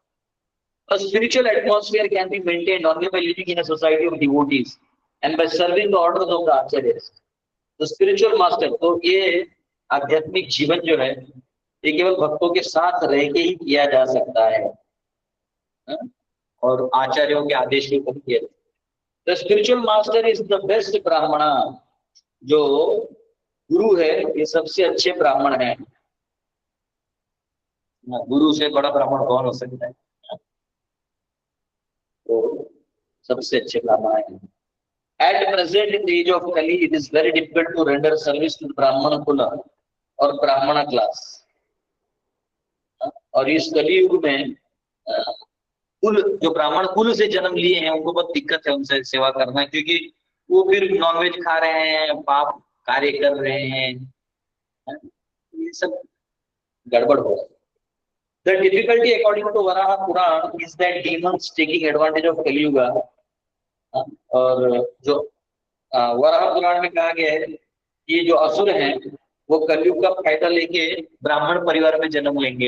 A spiritual atmosphere can be maintained only by living in a society of devotees and by serving the orders of the acharyas. तो स्पिरिचुअल मास्टर, तो ये आध्यात्मिक जीवन जो है ये केवल भक्तों के साथ रह के ही किया जा सकता है, और आचार्यों के आदेश के ऊपर किया जाता है। The spiritual master is the best ब्राह्मणा, जो गुरु है ये सबसे अच्छे ब्राह्मण है। गुरु से बड़ा ब्राह्मण कौन हो सकता है? तो सबसे अच्छे ब्राह्मण है। At present in the age of Kali, it is very difficult to render service to Brahmana Kula और ब्राह्मणा क्लास। और इस कलियुग में कुल जो ब्राह्मण कुल से जन्म लिए हैं उनको बहुत दिक्कत है उनसे सेवा करना, क्योंकि वो फिर नॉनवेज खा रहे हैं, पाप कार्य कर रहे हैं, ये सब गड़बड़ हो रहा है। The difficulty according to Varaha Puran is that demons taking advantage of Kali Yuga. और जो वराह पुराण में कहा गया है कि जो असुर हैं वो कलयुग का फायदा लेके ब्राह्मण परिवार में जन्म लेंगे।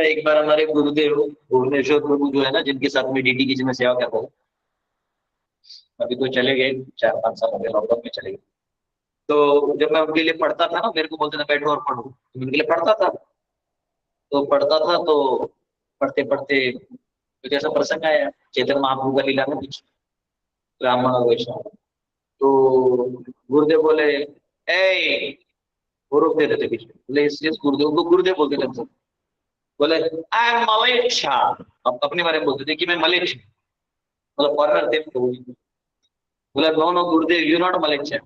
एक बार हमारे गुरुदेव भुवनेश्वर प्रभु जो है ना, जिनके साथ में डीडी की में सेवा करता हूँ, अभी तो चले गए, 4-5 साल हो गए, लॉकडाउन में चले गए। तो जब मैं उनके लिए पढ़ता था ना, मेरे को बोलते थे बैठो और पढ़ो, तो उनके लिए पढ़ता था। तो पढ़ते पढ़ते कुछ ऐसा प्रसंग आया चैतन्य महाप्रभु का लीला में, कुछ ब्राह्मण और वैष्णव। तो गुरुदेव बोले ए, वो रोक देते थे बीच में, बोले इस गुरुदेव को गुरुदेव बोलते थे सब। बोले आई एम मलेच्छा, अब अपने बारे में बोलते थे कि मैं मलेच्छ, मतलब फॉरनर थे। बोला no no Gurudev, you not मलेच्छा।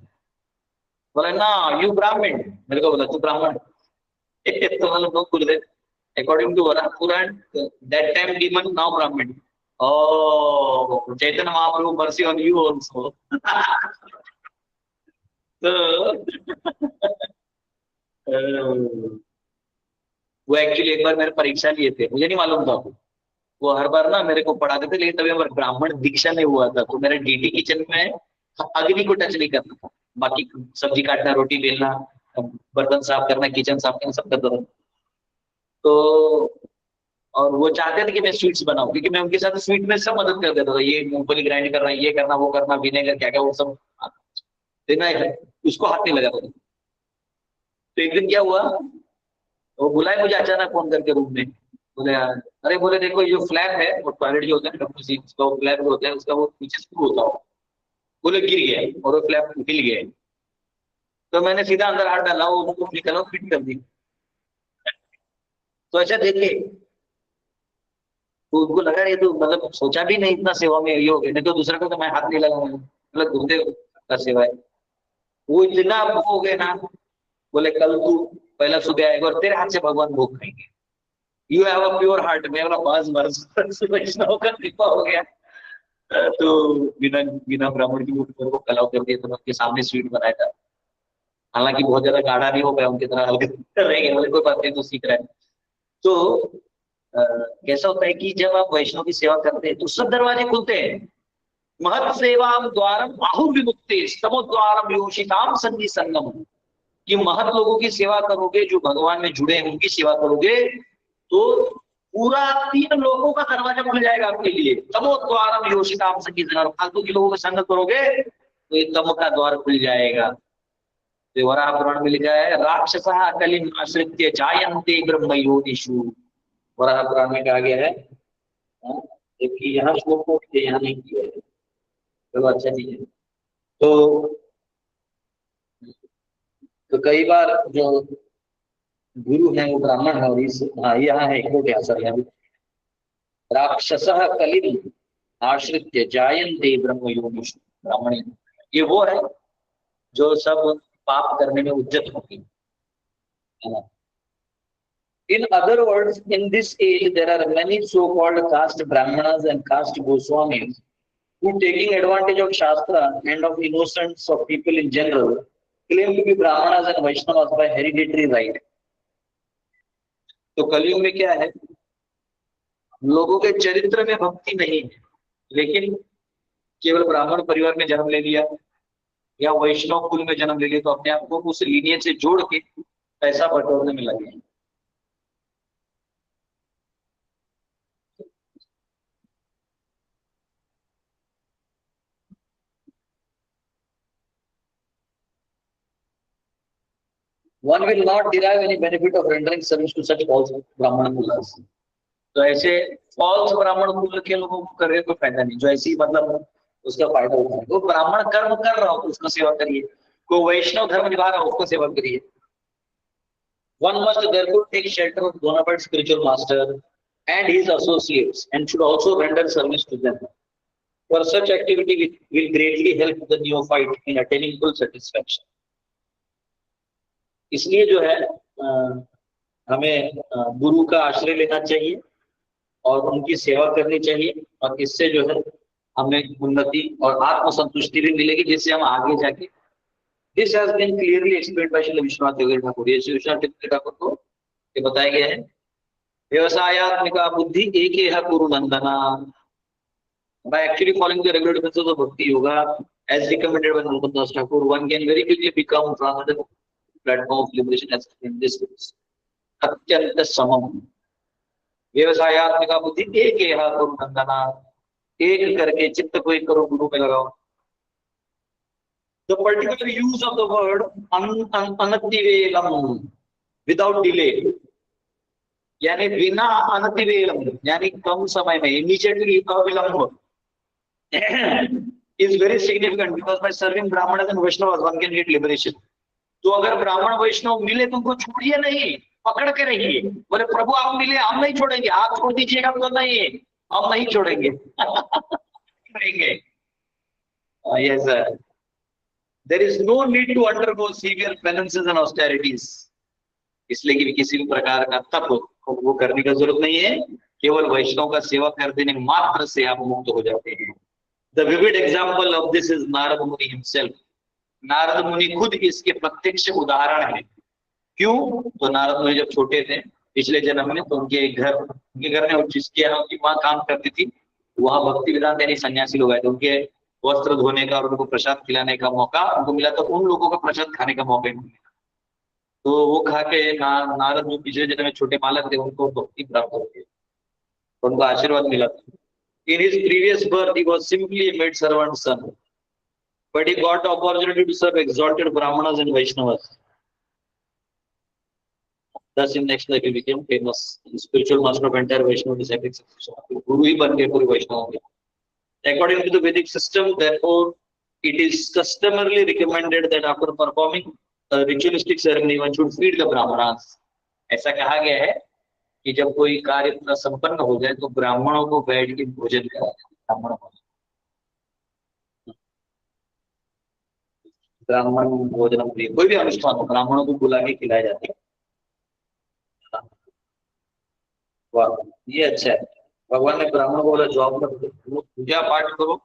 बोला ना यू ब्राह्मण। मेरे को बोला तू ब्राह्मण। तो मतलब no Gurudev, according to Varaha Puran, that time demon, now Brahmin. Oh, Chaitanya Mahaprabhu, mercy on you also. तो वो एक्चुअली एक बार मेरे परीक्षा लिए थे, मुझे नहीं मालूम था। वो हर बार ना मेरे को पढ़ाते थे, लेकिन तभी हमारा ब्राह्मण दीक्षा नहीं हुआ था, तो मेरे डीडी किचन में अग्नि को टच नहीं करना था। बाकी सब्जी काटना, रोटी बेलना, बर्तन साफ करना, किचन साफ करना, सब करता था। तो और वो चाहते थे कि मैं स्वीट्स बनाऊं, क्योंकि मैं उनके साथ स्वीट में सब मदद कर देता था। ये मूंगफली ग्राइंड करना, ये करना, वो करना, विनेगर क्या क्या वो सब देना है, उसको हाथ नहीं लगाता था। तो एक दिन क्या हुआ, वो बुलाए मुझे अचानक फोन करके रूम में। बोले अरे, बोले देखो ये जो फ्लैप है, वो टॉयलेट जो होता है डब्ल्यूसी, उसका वो फ्लैप होता है, उसका वो नीचे स्क्रू होता है, बोले गिर गया और वो फ्लैप हिल गया। तो मैंने सीधा अंदर हाथ डाला, वो उसको निकाला, फिट कर दी। तो अच्छा देखे, तो उनको लगा ये तो मतलब सोचा भी नहीं इतना सेवा में ये हो गया, नहीं तो दूसरा को तो मैं हाथ नहीं लगाऊंगा, मतलब गुरुदेव का सेवा है। वो इतना हो गए ना, बोले कल तू पहला सुबह आएगा और तेरे हाथ से भगवान भोग खाएंगे। You have a pure heart. मैं बोला बस बस, वैष्णव का कृपा हो गया। तो बिना बिना ब्राह्मण की मेरे को कलाव कर दिया, तो उनके सामने स्वीट बनाया था। हालांकि बहुत ज्यादा गाढ़ा नहीं हो गया, उनकी तरह हल्का रह गया, बोले कोई बात नहीं, तो सीख रहा है। तो कैसा होता है कि जब आप वैष्णव की सेवा करते हैं तो सब दरवाजे खुलते हैं। महत सेवाम द्वारम बाहुर्विमुक्ते स्तमोद्वारम योषिताम संगी संगम। कि महत लोगों की सेवा करोगे, जो भगवान में जुड़े हैं उनकी सेवा करोगे, तो पूरा 3 लोगों का दरवाजा खुल जाएगा आपके लिए। तमोद्वारम योषिताम संगी संगम। फालतू के लोगों के संगत करोगे तो ये तम का द्वार खुल जाएगा। तो वराह पुराण में लिखा है राक्षसः कलिम आश्रित्य जायन्ते ब्रह्म योनिषु। वराह पुराण में कहा गया है, जबकि यहाँ श्लोक को यहाँ नहीं किया है, चलो अच्छा नहीं है। तो कई बार जो गुरु है वो ब्राह्मण है, और इस यहाँ है कोट आसर यहाँ राक्षसः कलिम आश्रित्य जायन्ते ब्रह्म योनिषु। ब्राह्मण ये वो है जो सब पाप करने में उद्यत होती है। In other words, in this age, there are many so-called caste Brahmanas and caste Goswamis who, taking advantage of Shastra and of innocence of people in general, claim to be Brahmanas and Vaishnavas by hereditary right. तो कलयुग में क्या है, लोगों के चरित्र में भक्ति नहीं है, लेकिन केवल ब्राह्मण परिवार में जन्म ले लिया या वैष्णव कुल में जन्म ले लिया, तो अपने आप को उस लीनियज से जोड़ के पैसा बटोरने में लगे हैं। One will not derive any benefit of rendering service to such false ब्राह्मण कुलास। तो ऐसे फॉल्स ब्राह्मण कुल के लोगों को करने कोई फायदा नहीं। जो ऐसी मतलब उसका फायदा उठाए, तो ब्राह्मण कर्म कर रहा हो तो उसका सेवा करिए, कोई वैष्णव धर्म निभा रहा हो उसको सेवा करिए। One must therefore take shelter of bona fide spiritual master and his associates and should also render service to them. For such activity will greatly help the neophyte in attaining full satisfaction. इसलिए जो है हमें गुरु का आश्रय लेना चाहिए और उनकी सेवा करनी चाहिए, और इससे जो है हमें उन्नति और आत्मसंतुष्टि भी मिलेगी, जिससे हम आगे जाके this has been clearly explained by Shri Vishwanath Devgiri Thakur. ये श्री विश्वनाथ देवगिरी ठाकुर को ये बताया गया है। व्यवसायात्मिका बुद्धि एकेह कुरु नंदना, by actually following the regular principles of bhakti yoga as recommended by Nalban Das Thakur, one can very quickly become transcendental platform of liberation as in this case. अत्यंत समम व्यवसायात्मिका बुद्धि एकेह कुरु नंदना, एक करके चित्त को एक करो, गुरु में लगाओ। The particular use of the word anativelam, without delay, यानी बिना अनतिवेलम यानी कम समय में, immediately अविलंब, is very significant because by serving Brahmanas and Vaishnavas one can get liberation. तो अगर ब्राह्मण वैष्णव मिले तुमको छोड़िए नहीं, पकड़ के रहिए। बोले प्रभु आप मिले हम नहीं छोड़ेंगे, आप छोड़ दीजिएगा तो नहीं, हम नहीं छोड़ेंगे। Yes sir. There is no need to undergo severe penances and austerities. इसलिए कि किसी भी प्रकार का तप वो करने का जरूरत नहीं है, केवल वैष्णव का सेवा कर देने मात्र से आप मुक्त हो जाते हैं। The vivid example of this is Narad मुनि himself. नारद मुनि खुद इसके प्रत्यक्ष उदाहरण है। क्यों? तो नारद मुनि जब छोटे थे पिछले जन्म में, तो उनके घर में जिसके यहाँ उनकी माँ काम करती थी, वहां भक्ति वेदांत यानी सन्यासी लोग आए थे। उनके वस्त्र धोने का और उनको प्रसाद खिलाने का मौका उनको मिला, तो उन लोगों का प्रसाद खाने का मौका मिला। तो वो खा के नारद जो पिछले जन्म में छोटे बालक थे उनको भक्ति प्राप्त हो गई, उनको आशीर्वाद मिला। In his previous birth, he was simply a maid servant son, but he got the opportunity to serve exalted Brahmanas and Vaishnavas. Thus, in next life, he became famous, spiritual master of entire Vaishnava disciplic succession. Guru ही बन गए पूरे वैष्णव के। According to the Vedic system, therefore, it is customarily recommended that after performing a ritualistic ceremony, one should feed the Brahmanas. ऐसा कहा गया है कि जब कोई कार्य संपन्न हो जाए तो ब्राह्मणों को बैठ के भोजन कराया। ब्राह्मण भोजन प्रिय, कोई भी अनुष्ठान हो ब्राह्मणों को बुला के खिलाए जाते हैं। वाह, ये अच्छा है। भगवान ने ब्राह्मणों को बोला जॉब करो, पूजा पाठ करो,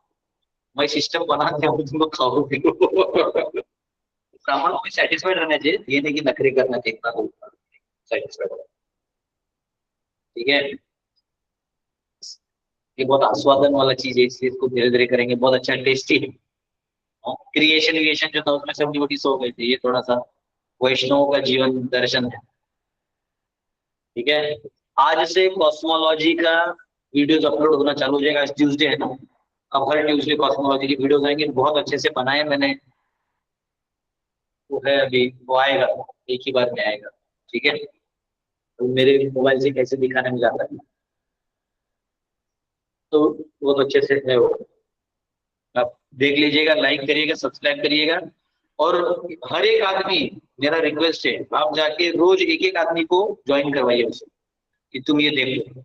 मैं सिस्टम बना दिया हूँ, तुमको खाओ पिलो। ब्राह्मणों को सेटिस्फाइड रहना चाहिए, ये नहीं कि नखरे करना चाहिए, सेटिस्फाइड। ठीक है, ये बहुत आस्वादन वाला चीज है, इसलिए इसको धीरे धीरे करेंगे। बहुत अच्छा टेस्टी है। क्रिएशन विएशन जो था उसमें सब डिवोटीज हो गए थे, ये थोड़ा सा वैष्णव का जीवन दर्शन है। ठीक है, आज से कॉस्मोलॉजी का वीडियोस अपलोड होना चालू हो जाएगा। आज ट्यूसडे है ना, अब हर ट्यूसडे कॉस्मोलॉजी की वीडियोस आएंगे, बहुत अच्छे से बनाए मैंने, वो है अभी, वो आएगा, एक ही बार में आएगा। ठीक है, तो मेरे मोबाइल से कैसे दिखाने में जाता है, तो बहुत अच्छे से है वो, आप देख लीजिएगा, लाइक करिएगा, सब्सक्राइब करिएगा। और हर एक आदमी, मेरा रिक्वेस्ट है, आप जाके रोज एक एक आदमी को ज्वाइन करवाइए उसे, कि तुम ये देख लो।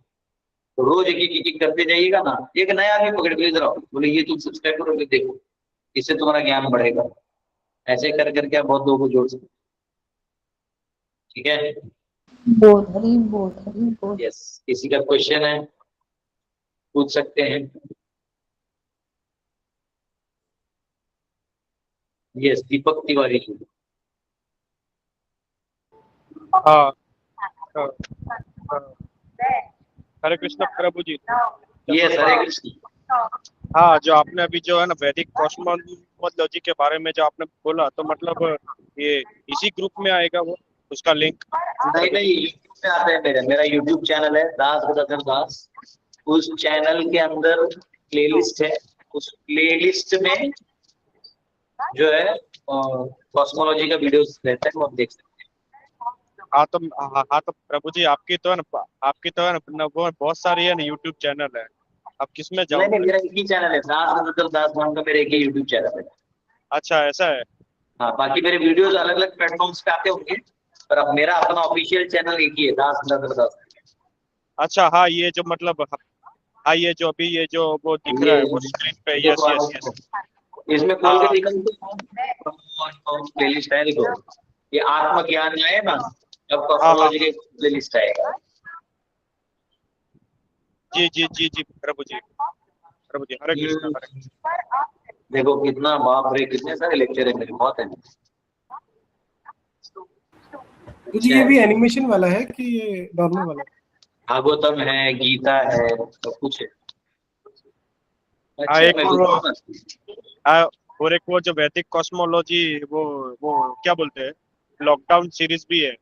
तो रोज एक एक करते जाइएगा ना, एक नया आदमी पकड़ के इधर आओ, बोले ये तुम सब्सक्राइब करो, देखो, इससे तुम्हारा ज्ञान बढ़ेगा। ऐसे कर करके आप बहुत लोगों को जोड़ सकते। ठीक है, बोल। यस, किसी का क्वेश्चन है पूछ सकते हैं। यस, दीपक तिवारी जी। हाँ, हरे कृष्ण प्रभु जी। यस, हरे कृष्ण। हाँ, जो आपने अभी जो है ना वैदिक कॉस्मोलॉजी के बारे में जो आपने बोला, तो मतलब ये इसी ग्रुप में आएगा वो, उसका लिंक? नहीं, यूट्यूब में आता है। मेरा यूट्यूब चैनल है दास गदाधर दास, उस चैनल के अंदर प्लेलिस्ट है, उस प्लेलिस्ट में जो है कॉस्मोलॉजी का वीडियोस रहता है, वो आप देख सकते हैं। हाँ तो प्रभु जी, आपकी तो है ना वो बहुत सारी है ना यूट्यूब चैनल है, आप किसमें जाओगे? नहीं, मेरा एक ही चैनल है, दास गदाधर दास नाम का मेरा एक ही यूट्यूब चैनल है। अच्छा, ऐसा है। हाँ, बाकी मेरे वीडियोस अलग अलग प्लेटफॉर्म्स पे आते होंगे, पर अब मेरा अपना ऑफिशियल चैनल एक ही है, दास गदाधर दास। अच्छा, हाँ, ये जो मतलब, हाँ, ये जो अभी ये जो वो दिख रहा है वो स्क्रीन पे, यस, इसमें खोल के देखो, प्लेलिस्ट है, देखो, ये आत्मज्ञान है ना, अब कॉस्मोलॉजी के प्लेलिस्ट आएगा। जी प्रभु जी, हरे कृष्ण। देखो कितना, बाप रे, कितने सारे लेक्चर है मेरे, बहुत है। तो जी ये भी एनिमेशन वाला है कि ये नॉर्मल वाला है? भागवतम है, गीता है, सब कुछ है। हाँ, अच्छा, एक मैं और बताऊँ ना। हाँ, और एक वो जो वैदिक कॉस्मोलॉजी वो क्या बोलते हैं, लॉकडाउन सीरीज भी है।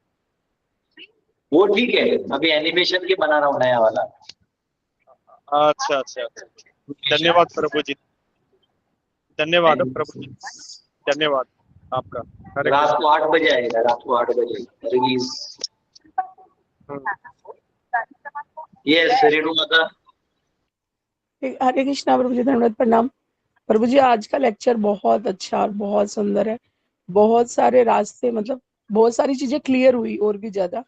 वो ठीक है, अभी एनिमेशन के बना रहा हूँ नया वाला। अच्छा अच्छा अच्छा, धन्यवाद प्रभु जी, धन्यवाद प्रभु जी, धन्यवाद आपका। हरे रात कृष्ण। को 8 बजे आएगा, रात को 8 बजे रिलीज। यस, रेणु माता। हरे कृष्णा प्रभु जी, धन्यवाद, प्रणाम प्रभु जी। आज का लेक्चर बहुत अच्छा और बहुत सुंदर है। बहुत सारे रास्ते, मतलब बहुत सारी चीजें क्लियर हुई और भी ज्यादा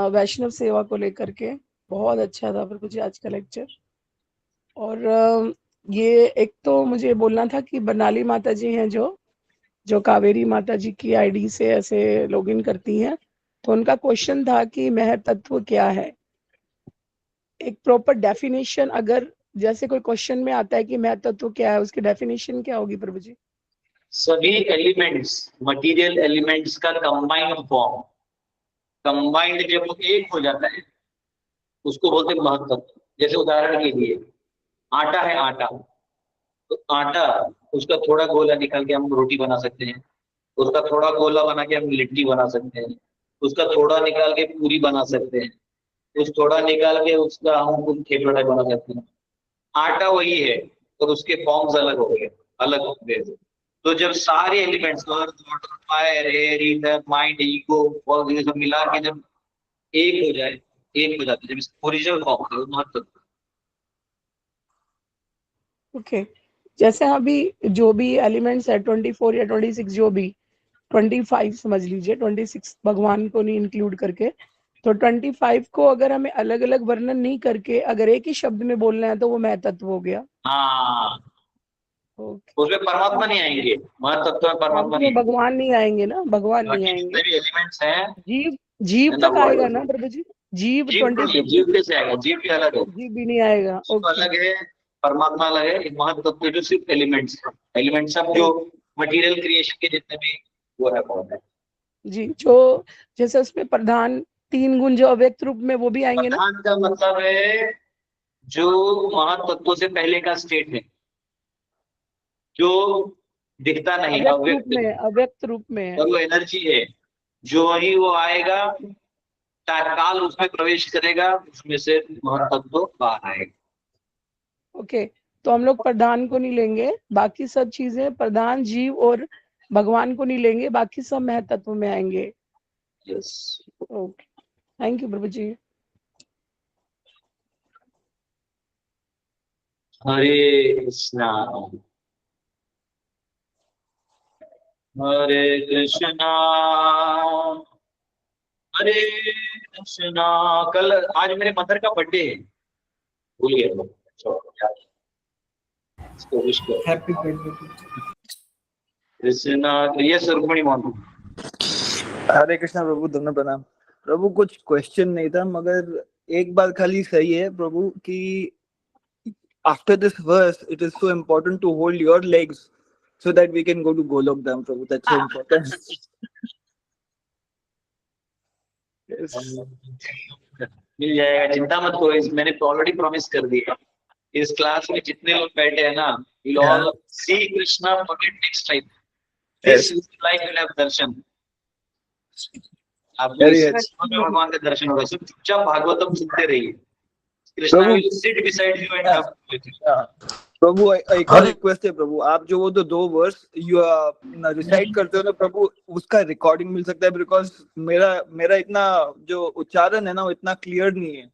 वैष्णव सेवा को लेकर के। बहुत अच्छा था प्रभु जी आज का लेक्चर। और ये एक तो मुझे बोलना था कि बनाली माता जी हैं जो कावेरी माता जी की आईडी से ऐसे लॉगिन करती हैं, तो उनका क्वेश्चन था कि महतत्व क्या है। एक प्रॉपर डेफिनेशन, अगर जैसे कोई क्वेश्चन में आता है कि महतत्व क्या है, उसकी डेफिनेशन क्या होगी प्रभु जी? सभी एलिमेंट्स, मटेरियल एलिमेंट्स का कंबाइंड फॉर्म। कंबाइंड जब वो एक हो जाता है उसको बोलते हैं महत्तत्व। जैसे उदाहरण के लिए आटा है, आटा, तो आटा, उसका थोड़ा गोला निकाल के हम रोटी बना सकते हैं, उसका थोड़ा गोला बना के हम लिट्टी बना सकते हैं, उसका थोड़ा निकाल के पूरी बना सकते हैं, उस थोड़ा निकाल के उसका हम कुछ थेपला बना सकते हैं। आटा वही है, और उसके फॉर्म्स अलग हो गए, अलग हो गए। तो जब सारे elements, earth, water, fire, air, ether, mind, ego, और ये सब मिला के जब एक हो जाए, एक हो जाता है, जब ओरिजिनल फॉर्म होता है, महत्व। ओके, जैसे अभी जो भी एलिमेंट्स है 24 या 26, जो भी 25 समझ लीजिए, 26 भगवान को नहीं इंक्लूड करके, तो 25 को अगर हमें अलग अलग वर्णन नहीं करके अगर एक ही शब्द में बोलना है तो वो महतत्व हो गया। हाँ, ओके, उसमें परमात्मा नहीं आएंगे, महत्व में परमात्मा नहीं उसमें आएंगे। भगवान नहीं आएंगे ना, भगवान नहीं बाकी आएंगे। जितने भी एलिमेंट्स हैं, जीव, जीव है ना, तक वो आएगा ना प्रभु जी? जीव जीव को नहीं, 25 जीव कैसे आएगा, जीव भी अलग है, जीव भी नहीं आएगा। जीव ओके, अलग है, परमात्मा अलग है। महत्व जो सिर्फ एलिमेंट्स है, एलिमेंट सब जो मटेरियल क्रिएशन के जितने भी वो है, कौन है। जी, जो जैसे उसमें प्रधान 3 गुण जो अव्यक्त रूप में, वो भी आएंगे ना? प्रधान का मतलब है जो महातत्व से पहले का स्टेट है, जो दिखता नहीं, अव्यक्त रूप अव्यक्त, में, अव्यक्त रूप में है। और वो एनर्जी है। जो ही वो आएगा, तत्काल उसमें प्रवेश करेगा, उसमें से महातत्व बाहर आएगा। ओके, तो हम लोग प्रधान को नहीं लेंगे, बाकी सब चीजें प्रधान, जीव और भगवान को नहीं लेंगे, बाकी सब महतत्व में आएंगे। यस। ओके, थैंक यू प्रभु जी। हरे कृष्णा, हरे कृष्णा, हरे कृष्णा। कल, आज मेरे मदर का बर्थडे है, भूल गया तो, इसको विश करो। Happy birthday. Krishna, yes Rukmini Mohan. Hare Krishna प्रभु, धन्य प्रणाम प्रभु। कुछ क्वेश्चन नहीं था, मगर एक बात खाली सही है प्रभु कि after this verse it is so important to hold your legs so that we can go to Golok Dham, Prabhu. That's so important. Yes. मिल जाएगा, चिंता मत करो, मैंने ऑलरेडी प्रॉमिस कर दिया। इस क्लास में जितने लोग बैठे हैं ना, we'll all see Krishna forget next time. This Yes. life will have दर्शन। आपको Very इस yes. में भगवान का दर्शन होगा। सिर्फ चुपचाप भागवतम सुनते रहिए। कृष्णा प्रभु, will sit beside you and have with you। प्रभु एक और रिक्वेस्ट है प्रभु, आप जो वो दो वर्स यू रिसाइट करते हो ना प्रभु, उसका रिकॉर्डिंग मिल सकता है? बिकॉज मेरा इतना जो उच्चारण है ना वो इतना क्लियर नहीं है,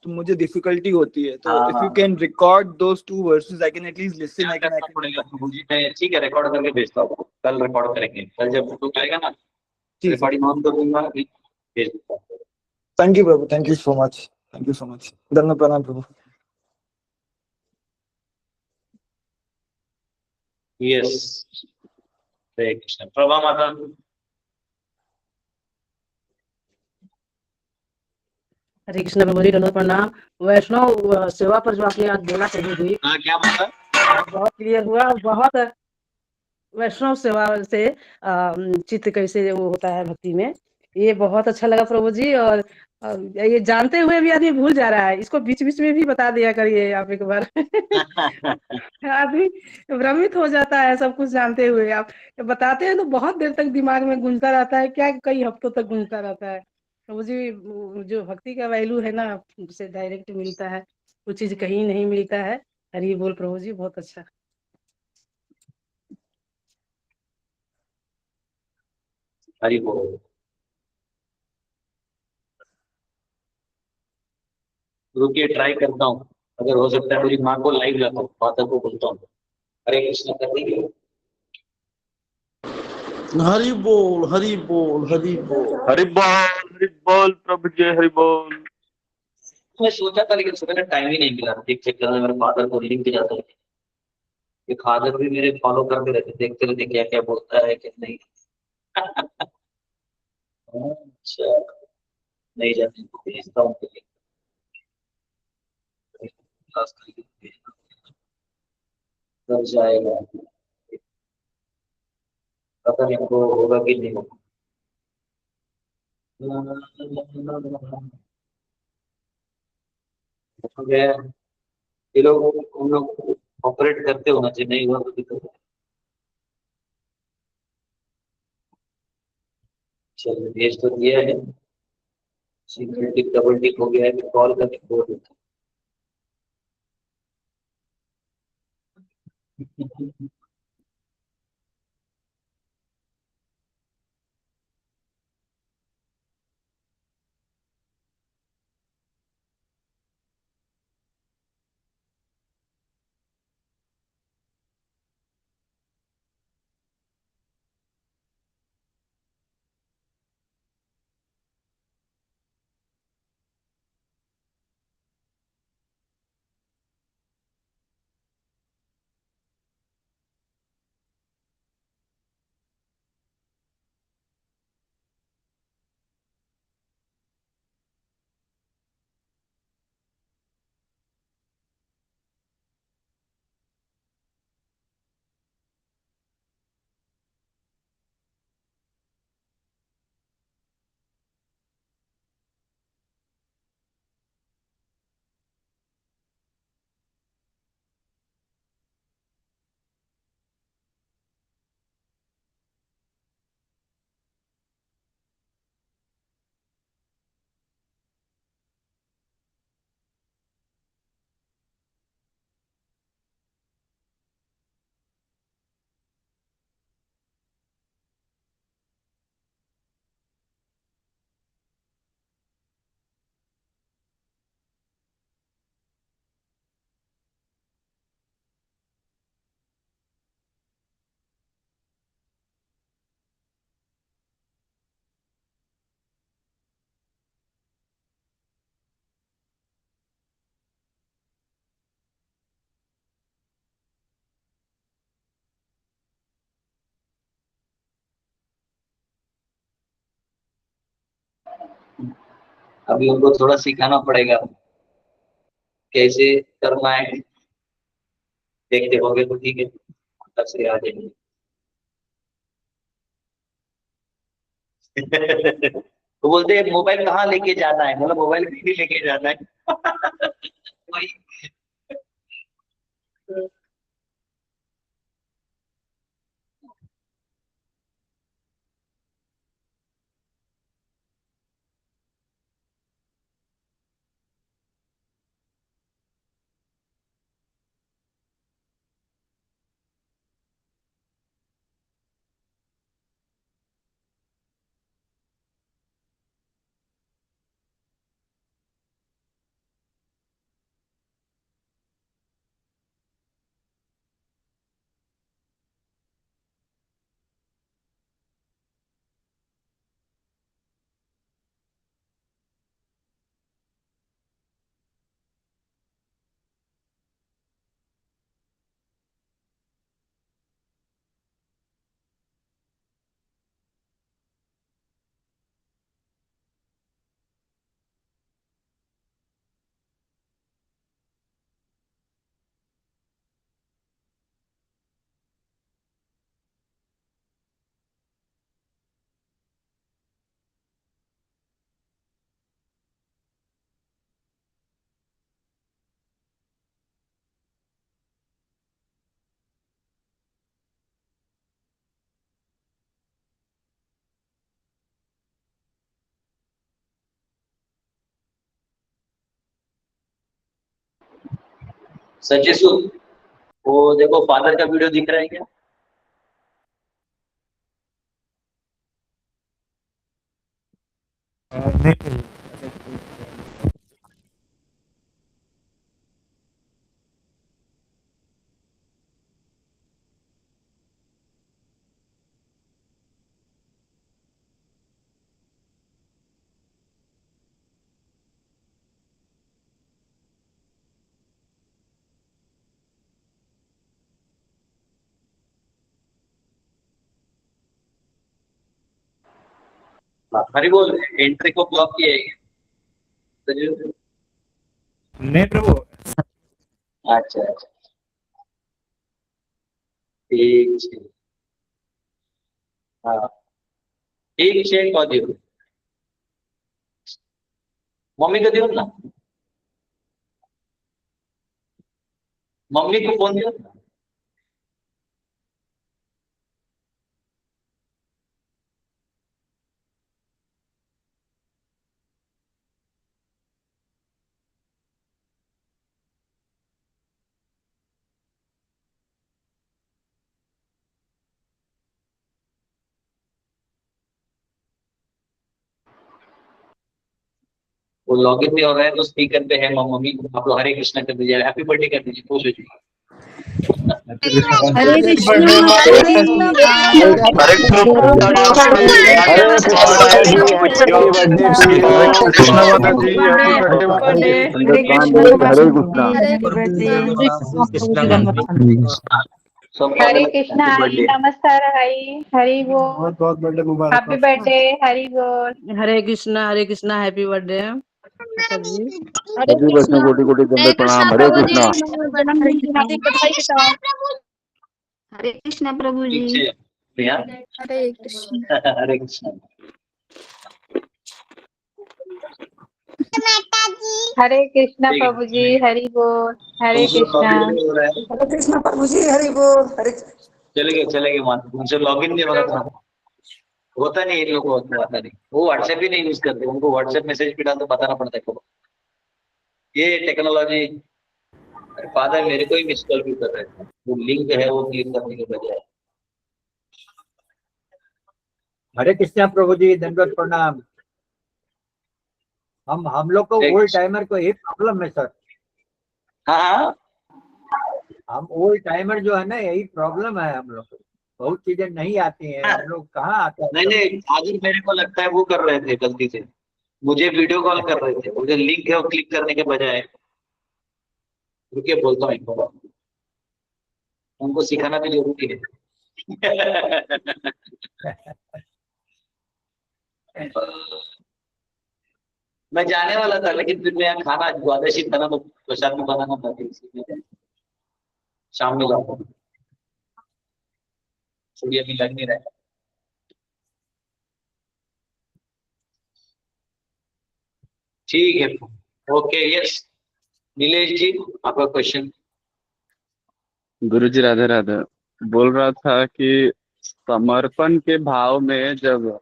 तो मुझे डिफिकल्टी होती है। तो if you can record those 2 versus, I can at least listen. I can ठीक है, रिकॉर्ड करके भेजता हूँ, कल रिकॉर्ड करेंगे। कल जब फोटो आएगा ना, रिकॉर्डिंग ऑन कर दूंगा, भेज दूंगा। Thank you Prabhu, thank you so much, thank you so much. धन्य प्रणाम प्रभु। यस, हरे कृष्ण। प्रभा माता। हरे कृष्ण प्रभु जी, धन्यवाद, प्रणाम। वैष्णव सेवा पर जो आपने आज बोला प्रभु जी, हाँ, क्या माता? बहुत क्लियर हुआ। बहुत वैष्णव सेवा से चित्त कैसे वो होता है भक्ति में, ये बहुत अच्छा लगा प्रभु जी। और ये जानते हुए भी आदमी भूल जा रहा है, इसको बीच बीच में भी बता दिया करिए आप एक बार। आदमी भ्रमित हो जाता है सब कुछ जानते हुए। आप बताते हैं तो बहुत देर तक दिमाग में गूंजता रहता है, क्या कई हफ्तों तक गूंजता रहता है। प्रभु जी जो भक्ति का वैल्यू है ना, उसे डायरेक्ट मिलता है, वो चीज कहीं नहीं मिलता है। हरि बोल प्रभु जी, बहुत अच्छा। हरी बोल। रुकिए, ट्राई करता हूँ। अगर हो सकता है मेरी माँ को लाइव लाता हूँ, फादर को बोलता हूँ। हरे कृष्ण कर दीजिए। हरि बोल हरि बोल हरि बोल। हरि बोल प्रभु जी, हरि बोल। मैं सोचा था लेकिन सुबह टाइम ही नहीं मिला। देख चक्कर में मेरे फादर को लिंक जाता है। ये फादर भी मेरे फॉलो करते रहते, देखते रहते क्या क्या बोलता है क्या नहीं। अच्छा, नहीं जाते भेजता हूँ तो क्लास करके भेजना। कब जाएगा पता नहीं, हमको होगा कि नहीं होगा। हो गया। ये लोग उन लोग ऑपरेट करते होना चाहिए, नहीं हुआ तो दिक्कत है। चलिए, भेज तो दिया है। सिंगल टिक डबल टिक हो गया है, मैं कॉल करके बोल देता हूँ। अभी उनको थोड़ा सिखाना पड़ेगा कैसे करना है। देखते होंगे तो ठीक है, तब से आ जाएंगे। वो बोलते हैं मोबाइल कहाँ लेके जाना है, मतलब मोबाइल कहीं नहीं लेके जाना है। वही। सचिसु, वो देखो फादर का वीडियो दिख रहा है क्या? नहीं हरि बोल, एंट्री को ब्लॉक किया है क्या? सचिसु? नहीं प्रभु। अच्छा अच्छा, ठीक છે. હા ठीक છે, કહી દો. मम्मी को दियो ना, मम्मी को फोन दियो ना. वो लॉगिन भी हो रहा है तो स्पीकर पे है, मम्मी आप लोग हरे कृष्णा कर दीजिए, हैप्पी बर्थडे कर दीजिए, खुश हो जाइए. हरे कृष्णा हरे हरे कृष्ण माता जी, हैप्पी बर्थडे माता जी। हरे कृष्णा हरी नमस्कार हरी हरी बोल बहुत बहुत बर्थडे मुबारक हैप्पी बर्थडे हरी बोल हरे कृष्णा हैप्पी बर्थडे माता जी। हरे कृष्णा कोटि कोटि दंड प्रणाम। हरे प्रभु जी कृष्णा। जन्मदिन की हार्दिक बधाई देता हूँ। हरे कृष्णा प्रभु जी। ठीक है भैया. हरे कृष्णा। हरे कृष्णा. हरे कृष्णा ठीक है. प्रभु जी हरी बोल हरे तुमसे कृष्णा लॉगिन नहीं हो रहा है. हरे कृष्णा प्रभु जी, हरि बोल। हरे चलेंगे मान, तुमसे लॉगिन नहीं हो रहा था. होता नहीं, इन लोगों को होता नहीं, वो व्हाट्सएप ही नहीं यूज करते, उनको व्हाट्सएप मैसेज भी डाल तो बताना पड़ता है को. ये टेक्नोलॉजी. फादर मेरे को ही मिस कॉल भी कर रहे थे, वो लिंक है वो क्लिक करने के बजाय. हरे कृष्णा प्रभु जी, दंडवत प्रणाम। हम लोग को ओल्ड टाइमर को यही प्रॉब्लम है सर। हाँ, हम ओल्ड टाइमर जो है ना, यही प्रॉब्लम है हम लोग को। बहुत चीजें नहीं आती हैं, हम लोग कहाँ आते हैं। नहीं आज मेरे को लगता है वो कर रहे थे गलती से, मुझे वीडियो कॉल कर रहे थे, मुझे लिंक है वो क्लिक करने के बजाय. रुकिए बोलता हूँ एक बार, उनको सिखाना भी जरूरी है. मैं जाने वाला था लेकिन फिर मैं यहाँ खाना द्वादशी था ना, तो प्रसाद में बनाना था, इसलिए शाम में जाऊंगा. सूर्य भी लग नहीं रहा है. ठीक है, ओके. यस नीलेश जी, आपका क्वेश्चन. गुरुजी राधे राधे। बोल रहा था कि समर्पण के भाव में जब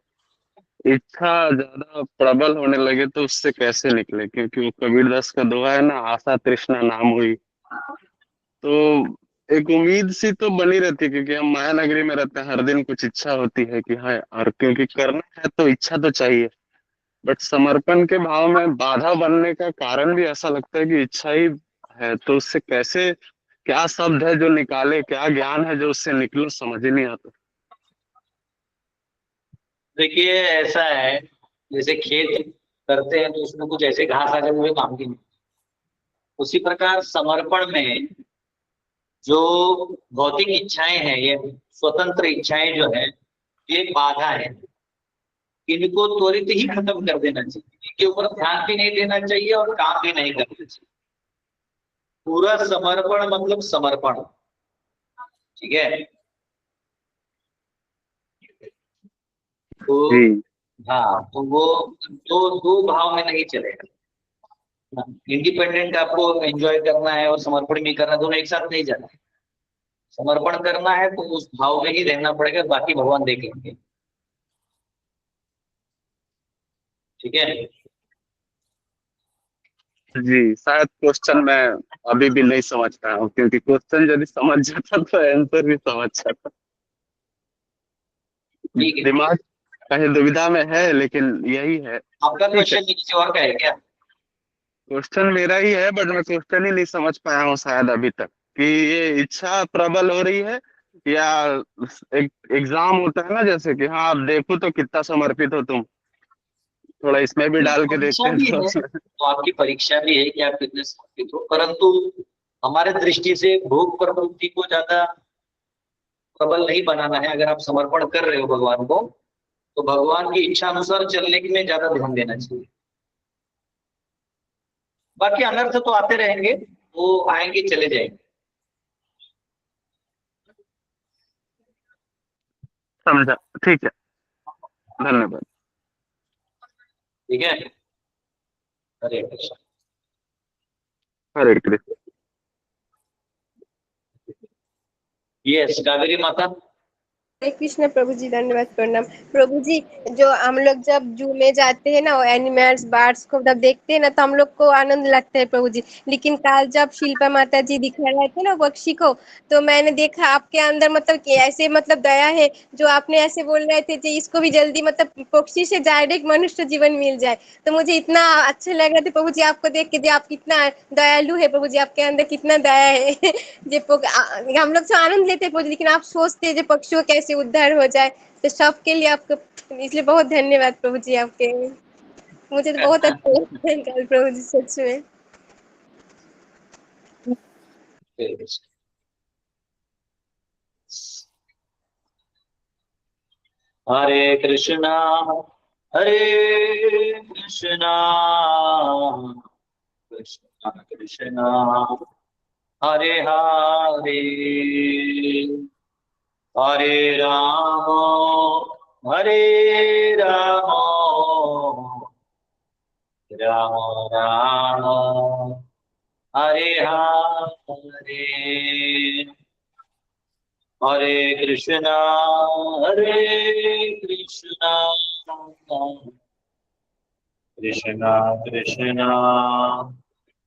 इच्छा ज्यादा प्रबल होने लगे तो उससे कैसे निकले, क्योंकि वो कबीरदास का दोहा है ना, आशा तृष्णा नाम हुई। तो एक उम्मीद सी तो बनी रहती है, क्योंकि हम माया नगरी में रहते हैं, हर दिन कुछ इच्छा होती है कि हाँ, और क्योंकि करना है तो इच्छा तो चाहिए। बट समर्पण के भाव में बाधा बनने का कारण भी ऐसा लगता है कि इच्छा ही है, तो उससे कैसे, क्या शब्द है जो निकाले, क्या ज्ञान है जो उससे निकलो, समझ ही नहीं आता। देखिए ऐसा है, जैसे खेत करते हैं तो उसमें कुछ ऐसे घास आ जाए वो काम की नहीं. उसी प्रकार समर्पण में जो भौतिक इच्छाएं हैं, ये स्वतंत्र इच्छाएं जो है, ये बाधा है. इनको त्वरित ही खत्म कर देना चाहिए, इनके ऊपर ध्यान भी नहीं देना चाहिए और काम भी नहीं करना चाहिए. पूरा समर्पण मतलब समर्पण, ठीक है. तो हाँ, तो वो दो भाव में नहीं चलेगा. इंडिपेंडेंट आपको एंजॉय करना है और समर्पण भी करना, दोनों एक साथ नहीं जाना है. समर्पण करना है तो उस भाव में ही रहना पड़ेगा, बाकी भगवान देख लेंगे. ठीक है. जी, शायद क्वेश्चन मैं अभी भी नहीं समझ पाया हूँ, क्योंकि क्वेश्चन यदि समझ जाता तो आंसर भी समझ जाता। ठीक है, दिमाग कहीं दुविधा में है, लेकिन यही है। आपका ठीक है, क्वेश्चन किसी और का है क्या? क्वेश्चन मेरा ही है, बट मैं क्वेश्चन ही नहीं समझ पाया हूँ शायद अभी तक, कि ये इच्छा प्रबल हो रही है या एक एग्जाम होता है ना, जैसे कि हाँ आप देखो तो कितना समर्पित हो तुम, थोड़ा इसमें भी नहीं, डाल के देखते परीक्षा हैं भी तो है, तो आपकी परीक्षा भी है कि आप कितने समर्पित हो, परंतु हमारे दृष्टि से भोग प्रवृत्ति को ज्यादा प्रबल नहीं बनाना है। अगर आप समर्पण कर रहे हो भगवान को, तो भगवान की इच्छा अनुसार चलने में ज्यादा ध्यान देना चाहिए। बाकी अनर्थ तो आते रहेंगे, वो आएंगे चले जाएंगे। समझा। ठीक है, धन्यवाद। ठीक है, हरे कृष्ण। हरे कृष्ण। यस, कावेरी माता। हरे कृष्ण प्रभु जी, धन्यवाद, प्रणाम प्रभु जी। जो हम लोग जब जू में जाते हैं ना, एनिमल्स बर्ड्स को जब देखते हैं ना, तो हम लोग को आनंद लगता है प्रभु जी। लेकिन कल जब शिल्पा माता जी दिखा रहे थे ना पक्षी को, तो मैंने देखा आपके अंदर मतलब कि ऐसे मतलब दया है, जो आपने ऐसे बोल रहे थे कि इसको भी जल्दी मतलब पक्षी से डायरेक्ट मनुष्य जीवन मिल जाए। तो मुझे इतना अच्छा लग रहा था प्रभु जी आपको देख के, आप कितना दयालु है प्रभु जी, आपके अंदर कितना दया है। हम लोग तो आनंद लेते हैं प्रभु जी, लेकिन आप सोचते हैं जो पक्षियों कैसे उद्धार हो जाए। तो सबके लिए आपको इसलिए बहुत धन्यवाद प्रभु जी आपके। मुझे तो बहुत अच्छा लगता है कल प्रभु जी, सच में। हरे कृष्णा हरे कृष्णा कृष्णा कृष्णा हरे हरे, हरे राम हरे राम, राम राम हरे हरे, हरे कृष्णा कृष्णा कृष्णा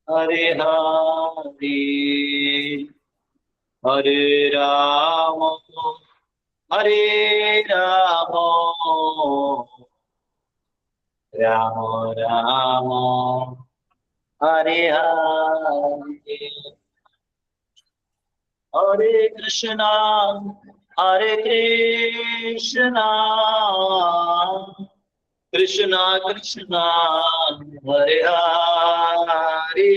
हरे हरे, हरे राम राम राम हरे हरे, हरे कृष्णा कृष्णा कृष्णा हरे हरे,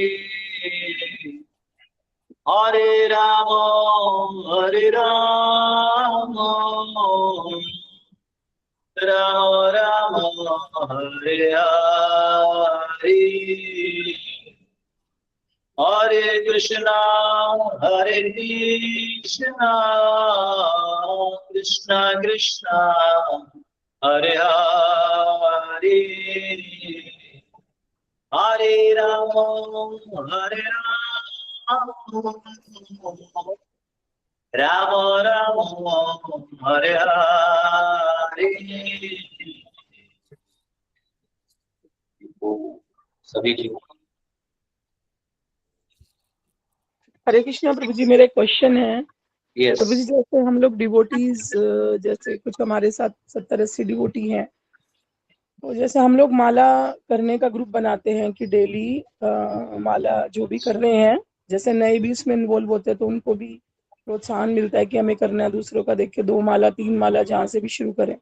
हरे राम राम राम हरे हरे, हरे कृष्णा कृष्णा कृष्णा हरे हरे, हरे राम राम राम हरे हरे। सभी जी हरे कृष्णा प्रभु जी, मेरा एक क्वेश्चन है। यस, प्रभु जी, जैसे हम लोग डिवोटीज, जैसे कुछ हमारे साथ 70-80 डिवोटी हैं, तो जैसे हम लोग माला करने का ग्रुप बनाते हैं कि डेली माला जो भी कर रहे हैं, जैसे नए भी इसमें इन्वॉल्व होते हैं, तो उनको भी प्रोत्साहन मिलता है कि हमें करना है, दूसरों का देख के 2 माला 3 माला जहाँ से भी शुरू करें।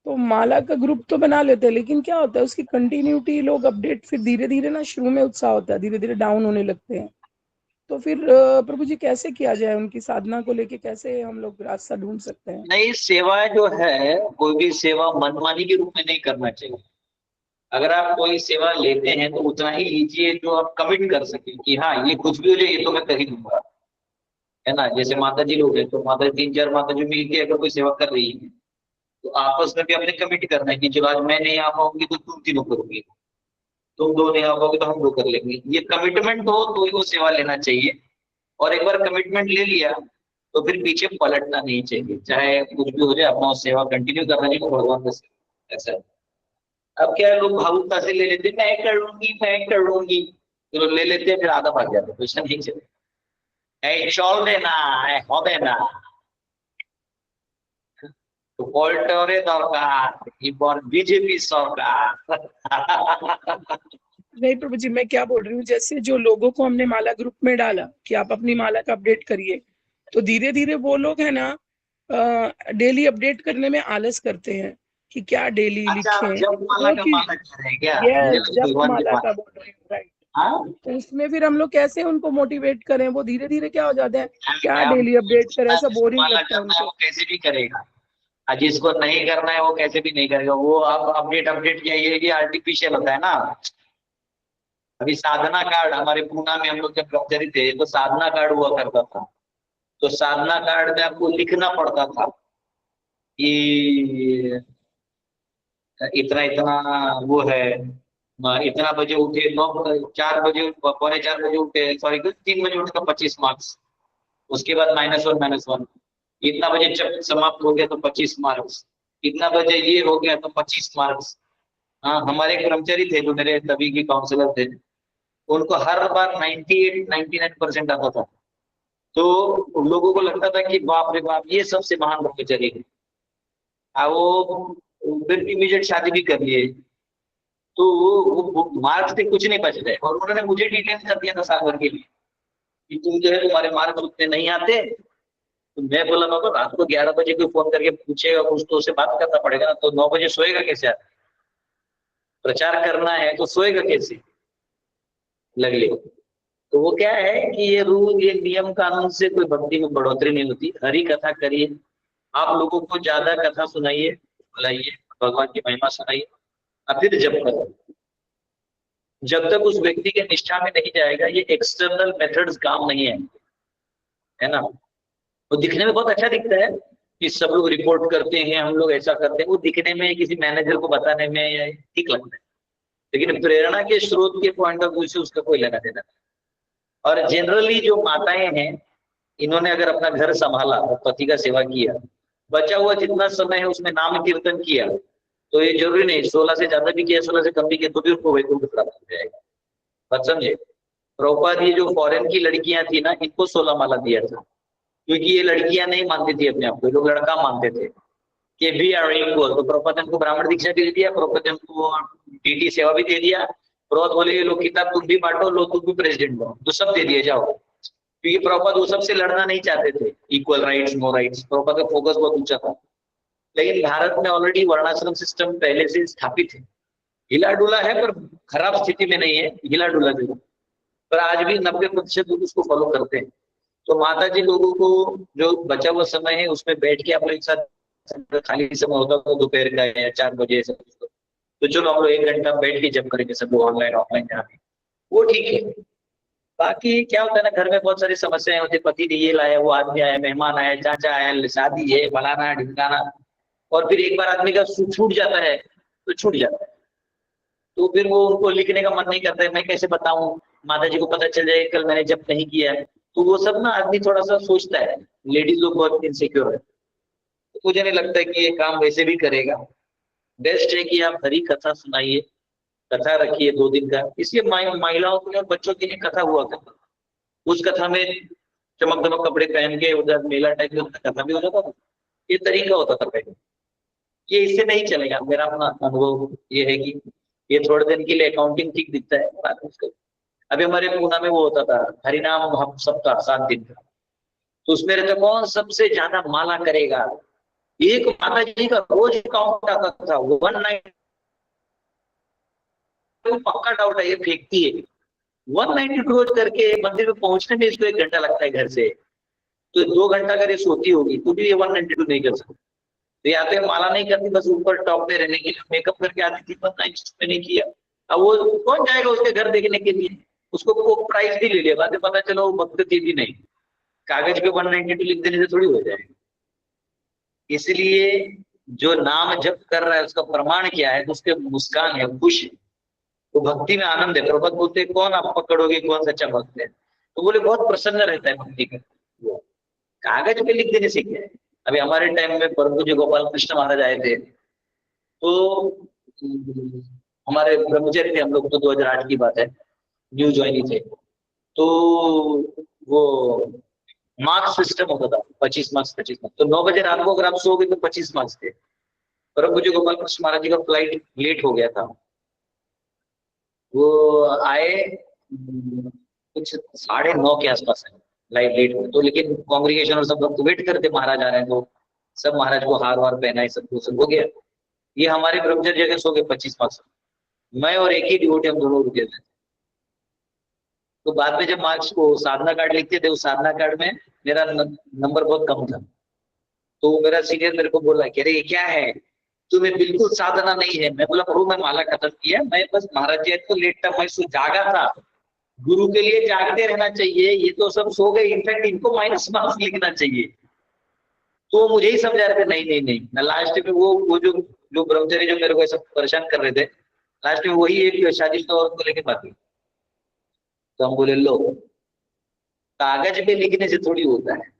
तो माला का ग्रुप तो बना लेते हैं, लेकिन क्या होता है उसकी कंटिन्यूटी, लोग अपडेट फिर धीरे धीरे ना, शुरू में उत्साह होता है, धीरे धीरे डाउन होने लगते हैं। तो फिर प्रभु जी कैसे किया जाए, उनकी साधना को लेके कैसे हम लोग रास्ता ढूंढ सकते हैं? नहीं, सेवा जो है, कोई भी सेवा मनमानी के रूप में नहीं करना चाहिए। अगर आप कोई सेवा लेते हैं तो उतना ही लीजिए जो आप कमिट कर सके कि हाँ ये कुछ भी हो जाए ये तो मैं कर ही दूंगा, है ना। जैसे माता जी लोग हैं, तो माता 3-4 माता जी मिलके अगर कोई सेवा कर रही है, तो आपस में भी अपने कमिट करना है कि जो आज मैं नहीं आ पाऊंगी तो तुम तीनों करोगे, तुम 2 नहीं आ पाओगे तो हम 2 कर लेंगे। ये कमिटमेंट हो तो ही वो सेवा लेना चाहिए। और एक बार कमिटमेंट ले लिया तो फिर पीछे पलटना नहीं चाहिए, चाहे कुछ भी हो जाए, अपना सेवा कंटिन्यू करना चाहिए भगवान का सेवा। ऐसा अब क्या है, लोग भावुकता से ले लेते, मैं कर लूंगी। फिर वो ले लेते हैं, फिर आधा भाग जाते, पैसा नहीं चले, ऐ चल देना ऐ হবে না, तो পল্টরে দরকার এবার বিজেপি সরকার। नहीं प्रभु जी, मैं क्या बोल रही हूँ, जैसे जो लोगों को हमने माला ग्रुप में डाला कि आप अपनी माला का अपडेट करिए, तो धीरे धीरे वो लोग है ना डेली अपडेट करने में आलस करते हैं कि क्या डेली अच्छा, लिखें। जब माला का माला कर रहे हैं क्या? यस, जब माला का बोल रहे हैं, राइट। तो इसमें फिर हम लोग कैसे उनको मोटिवेट करें? वो धीरे धीरे क्या हो जाते हैं, क्या डेली अपडेट करें, ऐसा बोरिंग माला लगता है करना है उनको। वो कैसे भी करेगा, और जिसको नहीं करना है वो कैसे भी नहीं करेगा। वो अब अपडेट किया, ये आर्टिफिशियल होता है ना। अभी साधना कार्ड हमारे पूना में हम लोग जब ब्रह्मचारी थे तो साधना कार्ड हुआ करता था, तो साधना कार्ड में आपको लिखना पड़ता था कि इतना इतना वो है, इतना बजे उठे, 4 बजे, 3:45 बजे उठे, सॉरी 3 बजे उठे तो 25 मार्क्स, उसके बाद -1, इतना बजे जब समाप्त हो गया तो 25 मार्क्स, इतना बजे ये हो गया तो 25 मार्क्स। हाँ, हमारे एक कर्मचारी थे जो मेरे तभी के काउंसलर थे, उनको हर बार 98-99% आता था। तो उन लोगों को लगता था कि बाप रे बाप, ये सबसे महान ब्रह्मचारी है। वो फिर इमीडिएट शादी भी कर लिए, तो वो मार्क्स से कुछ नहीं बच रहे, और उन्होंने मुझे डिटेन कर दिया था साल भर के लिए कि तुम जो है तुम्हारे मार्क्स उतने नहीं आते। तो मैं बोला बाबा, रात को 11 बजे कोई फोन करके पूछेगा कुछ तो उसे बात करना पड़ेगा ना, तो 9 बजे सोएगा कैसे आदमी? प्रचार करना है तो सोएगा कैसे? लगले। तो वो क्या है कि ये रूल, ये नियम कानून से कोई भक्ति में बढ़ोतरी नहीं होती। हरी कथा करिए, आप लोगों को ज्यादा कथा सुनाइए, बुलाइए, भगवान की महिमा सुनाइए, और फिर जप करो। जब तक उस व्यक्ति के निष्ठा में नहीं जाएगा, ये एक्सटर्नल मेथड्स काम नहीं है ना। वो दिखने में बहुत अच्छा दिखता है कि सब लोग रिपोर्ट करते हैं, हम लोग ऐसा करते हैं, वो दिखने में किसी मैनेजर को बताने में ठीक लगता है, लेकिन प्रेरणा के स्रोत के पॉइंट ऑफ व्यू से उसका कोई लेना देना नहीं। और जनरली जो माताएं हैं, इन्होंने अगर अपना घर संभाला, पति का सेवा किया, बचा हुआ जितना समय है उसमें नाम कीर्तन किया, तो ये जरूरी नहीं 16 से ज्यादा भी किया, 16 से कम भी किया, तो भी उनको वैकुंठ प्राप्त हो जाएगा। बात समझे? प्रभुपाद ये जो फॉरेन की लड़कियां थी ना, इनको 16 माला दिया था, क्योंकि ये लड़कियां नहीं मानती थी अपने आप को, लोग लड़का मानते थे कि वी आर इक्वल। तो प्रभुपाद को ब्राह्मण दीक्षा भी दे दिया, प्रभुपाद को डीटी सेवा भी दे दिया। प्रभुपाद बोले ये लोग किताब तुम भी बांटो, लो तुम भी प्रेसिडेंट बनो, तो सब दे दिए जाओ, क्योंकि प्रभुपाद वो सबसे लड़ना नहीं चाहते थे, equal rights no rights. Prabhupad का फोकस बहुत ऊंचा था। लेकिन भारत में ऑलरेडी वर्णाश्रम सिस्टम पहले से स्थापित है, हिला डुला है पर खराब स्थिति में नहीं है, हिला डुला जरूर, पर आज भी 90% लोग उसको फॉलो करते हैं। तो माता जी लोगों को जो बचा हुआ समय है उसमें बैठ के आप लोग एक साथ, खाली समय होता है दोपहर का या 4 बजे ऐसा, तो चलो हम लोग 1 घंटा बैठ के जब करेंगे सब लोग, ऑनलाइन ऑफलाइन जहाँ भी, वो ठीक है। बाकी क्या होता है ना, घर में बहुत सारी समस्याएं होती है, पति ने ये लाया, वो आदमी आया, मेहमान आया, चाचा आया, शादी है, फलाना ढिमकाना, और फिर एक बार आदमी का छूट जाता है तो छूट जाता है, तो फिर वो उनको लिखने का मन नहीं करता है। मैं कैसे बताऊं, माता जी को पता चल जाए कल मैंने जब नहीं किया है, तो वो सब ना आदमी थोड़ा सा सोचता है। लेडीज लोग बहुत इनसिक्योर है, तो मुझे नहीं लगता कि ये काम वैसे भी करेगा। बेस्ट है कि आप हरी कथा सुनाइए, कथा रखिए 2 दिन का। इसलिए महिलाओं के और बच्चों के लिए कथा हुआ करता, उस कथा में चमक दमक कपड़े पहन के उधर मेला टाइप का कथा भी हो जाता था। ये तरीका होता था पहले, ये इससे नहीं चलेगा। मेरा अपना अनुभव ये है कि ये थोड़े दिन के लिए अकाउंटिंग ठीक दिखता है, बाद में उसका। अभी हमारे पूना में वो होता था हरिनाम सप्ताह 7 दिन का, तो उसमें रहता कौन सबसे ज्यादा माला करेगा। एक माता जी का रोज काउंट आता था 190, पक्का डाउट है ये फेंकती है। 190 रोज करके मंदिर में पहुंचने में इसको 1 घंटा लगता है घर से, तो 2 घंटा अगर ये सोती होगी तो भी ये 192 नहीं कर सकती। तो या तो माला नहीं करती, बस ऊपर टॉप में रहने के लिए मेकअप करके आती थी, पर नहीं किया। अब वो कौन जाएगा उसके घर देखने के लिए, उसको प्राइस भी ले लिया, बाद में पता चलो वो भक्त थी भी नहीं। कागज पे 192 लिख देने से थोड़ी हो जाएगा। इसलिए जो नाम जप कर रहा है उसका प्रमाण क्या है, तो उसके मुस्कान है, खुश है, तो भक्ति में आनंद है। प्रभुपाद बोलते कौन आप पकड़ोगे कौन सच्चा भक्त है, तो बोले बहुत प्रसन्न रहता है भक्ति का। कागज पे लिख देने से क्या है। अभी हमारे टाइम में परम पूज्य गोपाल कृष्ण महाराज आए थे, तो हमारे ब्रह्मचर्य थे हम लोग, तो 2008 की बात है। न्यू ज्वाइनी थे, तो वो मार्क्स सिस्टम होता था, 25 मार्क्स 25 मार्क्स। तो 9 बजे रात को अगर आप सो गए तो 25 मार्क्स थे। पर मुझे गोपाल कृष्ण महाराज जी का फ्लाइट लेट हो गया था, वो आए कुछ 9:30 के आसपास है, फ्लाइट लेट हो तो, लेकिन कांग्रेगेशन और सब लोग वेट करते महाराज आ रहे हैं, तो सब महाराज को हार वार पहनाए, सब हो गया। ये हमारे ब्रह्मचर्य जगह सो गए 25 मार्क्स, मैं और एक ही डिवोटी हम दोनों रुके थे। तो बाद में जब मार्क्स को साधना कार्ड लिखते थे, उस साधना कार्ड में मेरा नंबर बहुत कम था, तो मेरा सीनियर मेरे को बोला कि अरे ये क्या है, तुम्हें बिल्कुल साधना नहीं है। मैं बोला प्रभु मैं माला खत्म किया, मैं बस महाराज जी तो लेट था, मैं जागा था। गुरु के लिए जागते रहना चाहिए, ये तो सब सो गए, इनफैक्ट इनको माइनस मार्क्स लिखना चाहिए। तो मुझे ही समझा रहे थे नहीं नहीं नहीं। लास्ट में वो जो ब्रह्मचारी जो मेरे को ऐसा परेशान कर रहे थे, लास्ट में वही एक शादी औरत को लेके बात हुई। तो हम बोले लो, कागज पे लिखने से थोड़ी होता है,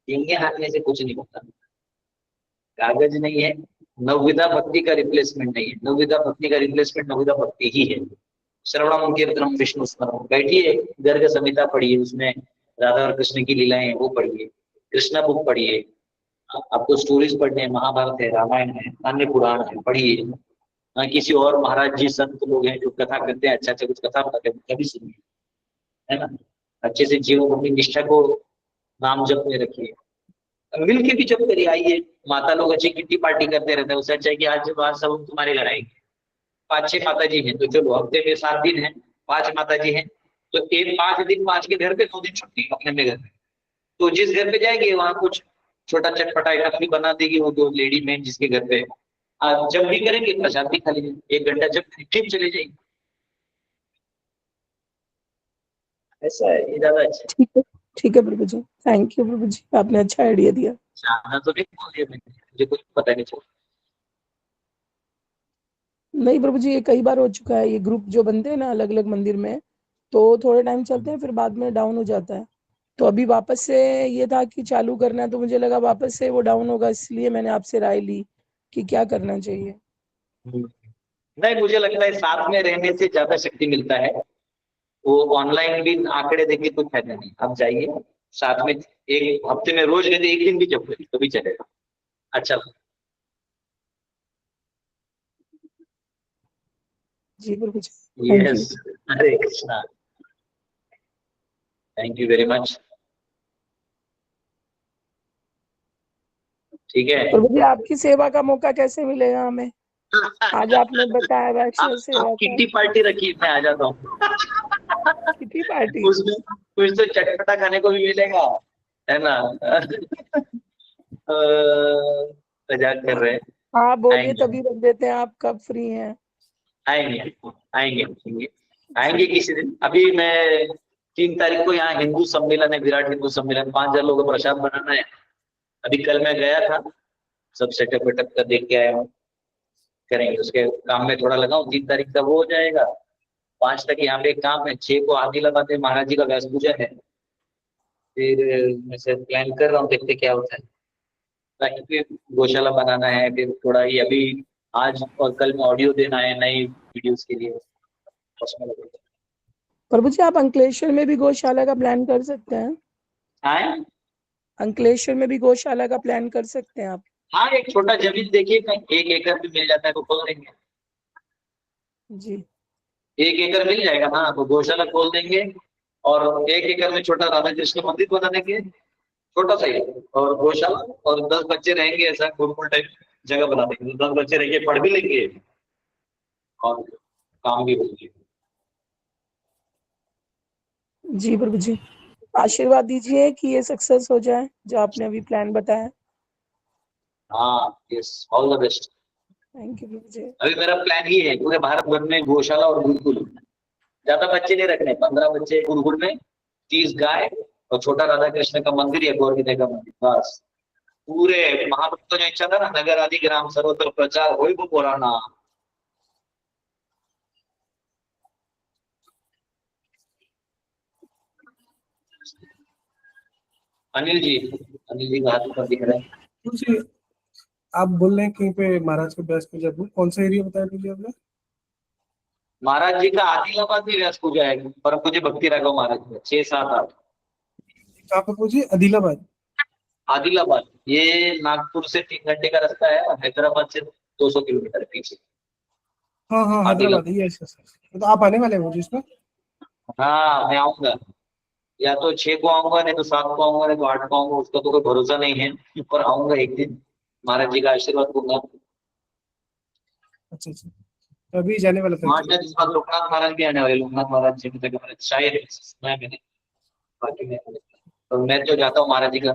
इंगे हाथने से कुछ नहीं होता। कागज नहीं है, नवविधा भक्ति का रिप्लेसमेंट नहीं है। नवविधा भक्ति का रिप्लेसमेंट नवविधा भक्ति ही है। श्रवणम कीर्तनम विष्णु स्मरणम, बैठिए गर्ग संहिता पढ़िए, उसमें राधा और कृष्ण की लीलाएं वो पढ़िए, कृष्णा बुक पढ़िए, आपको स्टोरीज पढ़ने हैं, महाभारत है, रामायण है, अन्य पुराण है, पढ़िए। किसी और महाराज जी संत लोग हैं जो कथा करते हैं, अच्छा अच्छा कुछ कथा बताते हैं, कभी सुनिए, है ना। अच्छे से जीवन अपनी निष्ठा को नाम जप में रखिए, मिल के भी जब करिए। आइए, माता लोग अच्छी किट्टी पार्टी करते रहते हैं, उससे अच्छा है कि आज सब हम तुम्हारे घर आएंगे। 5-6 माता जी हैं, तो चलो हफ्ते में 7 दिन है, 5 माता जी हैं, तो 5 दिन 5 के घर पे, 2 दिन छुट्टी अपने में घर पे। तो जिस घर पे जाएंगे वहां कुछ छोटा चटपटा आइटम भी बना देगी वो जो लेडी मैन जिसके घर पे। आप जब भी करेंगे प्रसाद भी खा लीजिए, 1 घंटा जब फिर चले जाएंगे। ऐसा है, ये ज्यादा अच्छा है। ठीक है प्रभु जी, थैंक यू प्रभु जी, आपने अच्छा आइडिया दिया। साधना तो नहीं बोल दिया मैंने, मुझे कुछ पता नहीं चला। नहीं प्रभु जी, ये कई बार हो चुका है, ये ग्रुप जो बनते हैं ना अलग अलग मंदिर में, तो थोड़े टाइम चलते हैं फिर बाद में डाउन हो जाता है। तो अभी वापस से ये था कि चालू करना है, तो मुझे लगा वापस से वो डाउन होगा, इसलिए मैंने आपसे राय ली कि क्या करना चाहिए। नहीं, मुझे लगता है साथ में रहने से ज्यादा शक्ति मिलता है। वो ऑनलाइन भी आंकड़े देखे कुछ फायदा नहीं, आप जाइए साथ में, एक हफ्ते में रोज रहते, एक दिन भी जब करें तो भी चलेगा। अच्छा जी प्रभु जी, thank yes, Hare Krishna, thank you very much. ठीक है प्रभु जी, आपकी सेवा का मौका कैसे मिलेगा हमें? आज आपने बताया वैष्णव सेवा आप किट्टी पार्टी रखिए, मैं आ जाता हूँ। किट्टी पार्टी, उसमें कुछ तो चटपटा खाने को भी मिलेगा, है ना। मजाक कर रहे हैं। हाँ बोलिए, तभी रख देते हैं। आप कब फ्री हैं? आएंगे आएंगे आएंगे आएंगे किसी दिन। अभी मैं 3 तारीख को यहाँ हिंदू सम्मेलन है, विराट हिंदू सम्मेलन, 5000 लोगों को प्रसाद बनाना है। अभी कल मैं गया था, सब सेटअप वेटअप कर देख के आया हूँ, करेंगे उसके काम में थोड़ा लगा हूँ। 3 तारीख तक वो हो जाएगा, 5 तक यहाँ पे एक काम है, 6 को आदि लगाते महाराज जी का व्यास पूजा है। फिर मैं से प्लान कर रहा हूँ, देखते क्या होता है। बाकी फिर गौशाला बनाना है, फिर थोड़ा ही अभी आज और कल में ऑडियो देना है नई वीडियोस के लिए, उसमें लगेगा। प्रभु जी, आप अंकलेश्वर में भी गौशाला का प्लान कर सकते हैं। हाँ, अंकलेश्वर में भी गौशाला का प्लान कर सकते हैं आप। हाँ, एक छोटा जमीन देखिए, कहीं 1 एकड़ भी मिल जाता है तो खोल देंगे। जी, 1 एकड़ मिल जाएगा, हाँ, तो गौशाला खोल देंगे और 1 एकड़ में छोटा राधा कृष्ण मंदिर बना देंगे, छोटा सा ही, और गौशाला, और 10 बच्चे रहेंगे, ऐसा गुरुकुल टाइप जगह बना देंगे। 10 बच्चे रहेंगे, पढ़ भी लेंगे और काम भी होंगे। जी प्रभु जी, आशीर्वाद दीजिए कि ये सक्सेस हो जाए जो आपने अभी प्लान बताया। हाँ, yes, all the best. Thank you प्रभु जी। अभी मेरा प्लान ही है पूरे भारत भर में गौशाला और गुरुकुल, ज्यादा बच्चे नहीं रखने, 15 बच्चे गुरुकुल में, 30 गाय और छोटा राधा कृष्ण का मंदिर या गौर विदय का मंदिर, बस। पूरे महाभक्त जो इच्छा था ना, नगर आदि ग्राम सर्वत्र प्रचार हो वो पुराना। अनिल जी का हाथ ऊपर दिख रहा है। जी, आप बोल रहे हैं कहीं पे महाराज के व्यास पूजा, कौन सा एरिया बताया मुझे आपने? महाराज जी का आदिलाबाद में व्यास पूजा है, परम पूज्य भक्ति राघव महाराज का 6, 7, 8 कहाँ पे पूजी? आदिलाबाद। आदिलाबाद ये नागपुर से 3 घंटे का रास्ता है और हैदराबाद से 200 किलोमीटर पीछे। हाँ हाँ हैदराबाद है, यस यस। तो आप आने वाले हैं मुझे इसमें? हाँ मैं आऊंगा, या तो 6 को आऊंगा, नहीं तो 7 को आऊंगा, नहीं तो 8 को आऊंगा, उसका तो कोई भरोसा नहीं है, पर आऊंगा एक दिन, महाराज जी का आशीर्वाद दूंगा। अच्छा अच्छा, तो अभी जाने वाला था। हाँ शायद इस बार लोकनाथ महाराज भी आने वाले, लोकनाथ महाराज जी की जगह शायद सुना मैंने, बाकी मैं तो मैं तो जाता हूँ महाराज जी का,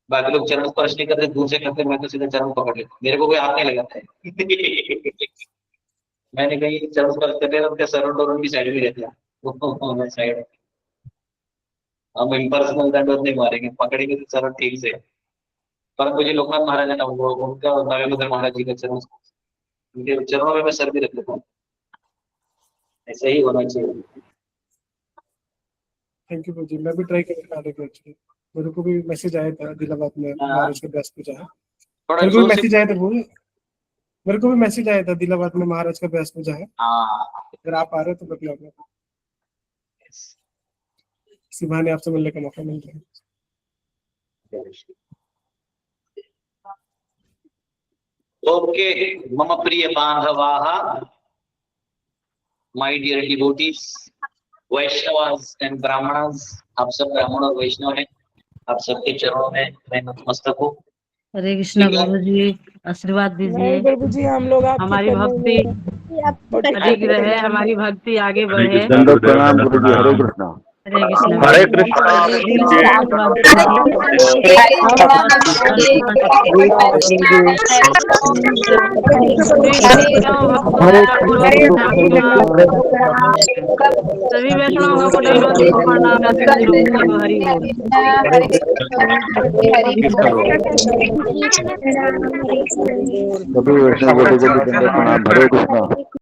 बाकी लोग चरण स्पर्श नहीं करते, दूर से करते, मैं तो सीधा चरण पकड़ लेता हूँ, मेरे को कोई हाथ नहीं लगाता है। मैंने कहीं चरण स्पर्श करते हैं उनके सरों डोरों की साइड में रहते हैं साइड, हम इम्पर्सनल दंड नहीं मारेंगे, पकड़ेंगे तो चरण ठीक से। पर मुझे लोकनाथ महाराज है ना, उनका नागेंद्र महाराज जी का चरण, उनके चरणों में मैं सर भी रख लेता हूँ, ऐसा ही होना चाहिए। थैंक यू जी, मैं भी ट्राई करूंगा आने का। एक्चुअली मेरे को भी मैसेज आया था आदिलाबाद में महाराज का व्यास पूजा है। मेरे को भी मैसेज आया था वो, मेरे को भी मैसेज आया था आदिलाबाद में महाराज का व्यास पूजा है। अगर आप आ रहे हो तो बता दो, इसी बहाने आपसे मिलने का मौका मिल रहा है। ओके मम प्रिय बांधवाः, my dear devotees, Vaishnavas and Brahmanas, आप सब ब्राह्मण और वैष्णव हैं, आप सबके चरणों में मैं नतमस्तक हूँ। हरे कृष्णा प्रभु जी, आशीर्वाद नहीं दीजिए, प्रभु जी, हम लोग आपके हमारी चरणों भक्ति में अधिक रहे, हमारी भक्ति आगे बढ़े। प्रणाम गुरु जी, हरे कृष्णा। हरे कृष्णा। हरे कृष्णा। सभी वैष्णव को दंडवत प्रणाम। हरि बोल। सभी वैष्णव को दंडवत प्रणाम। हरे कृष्णा।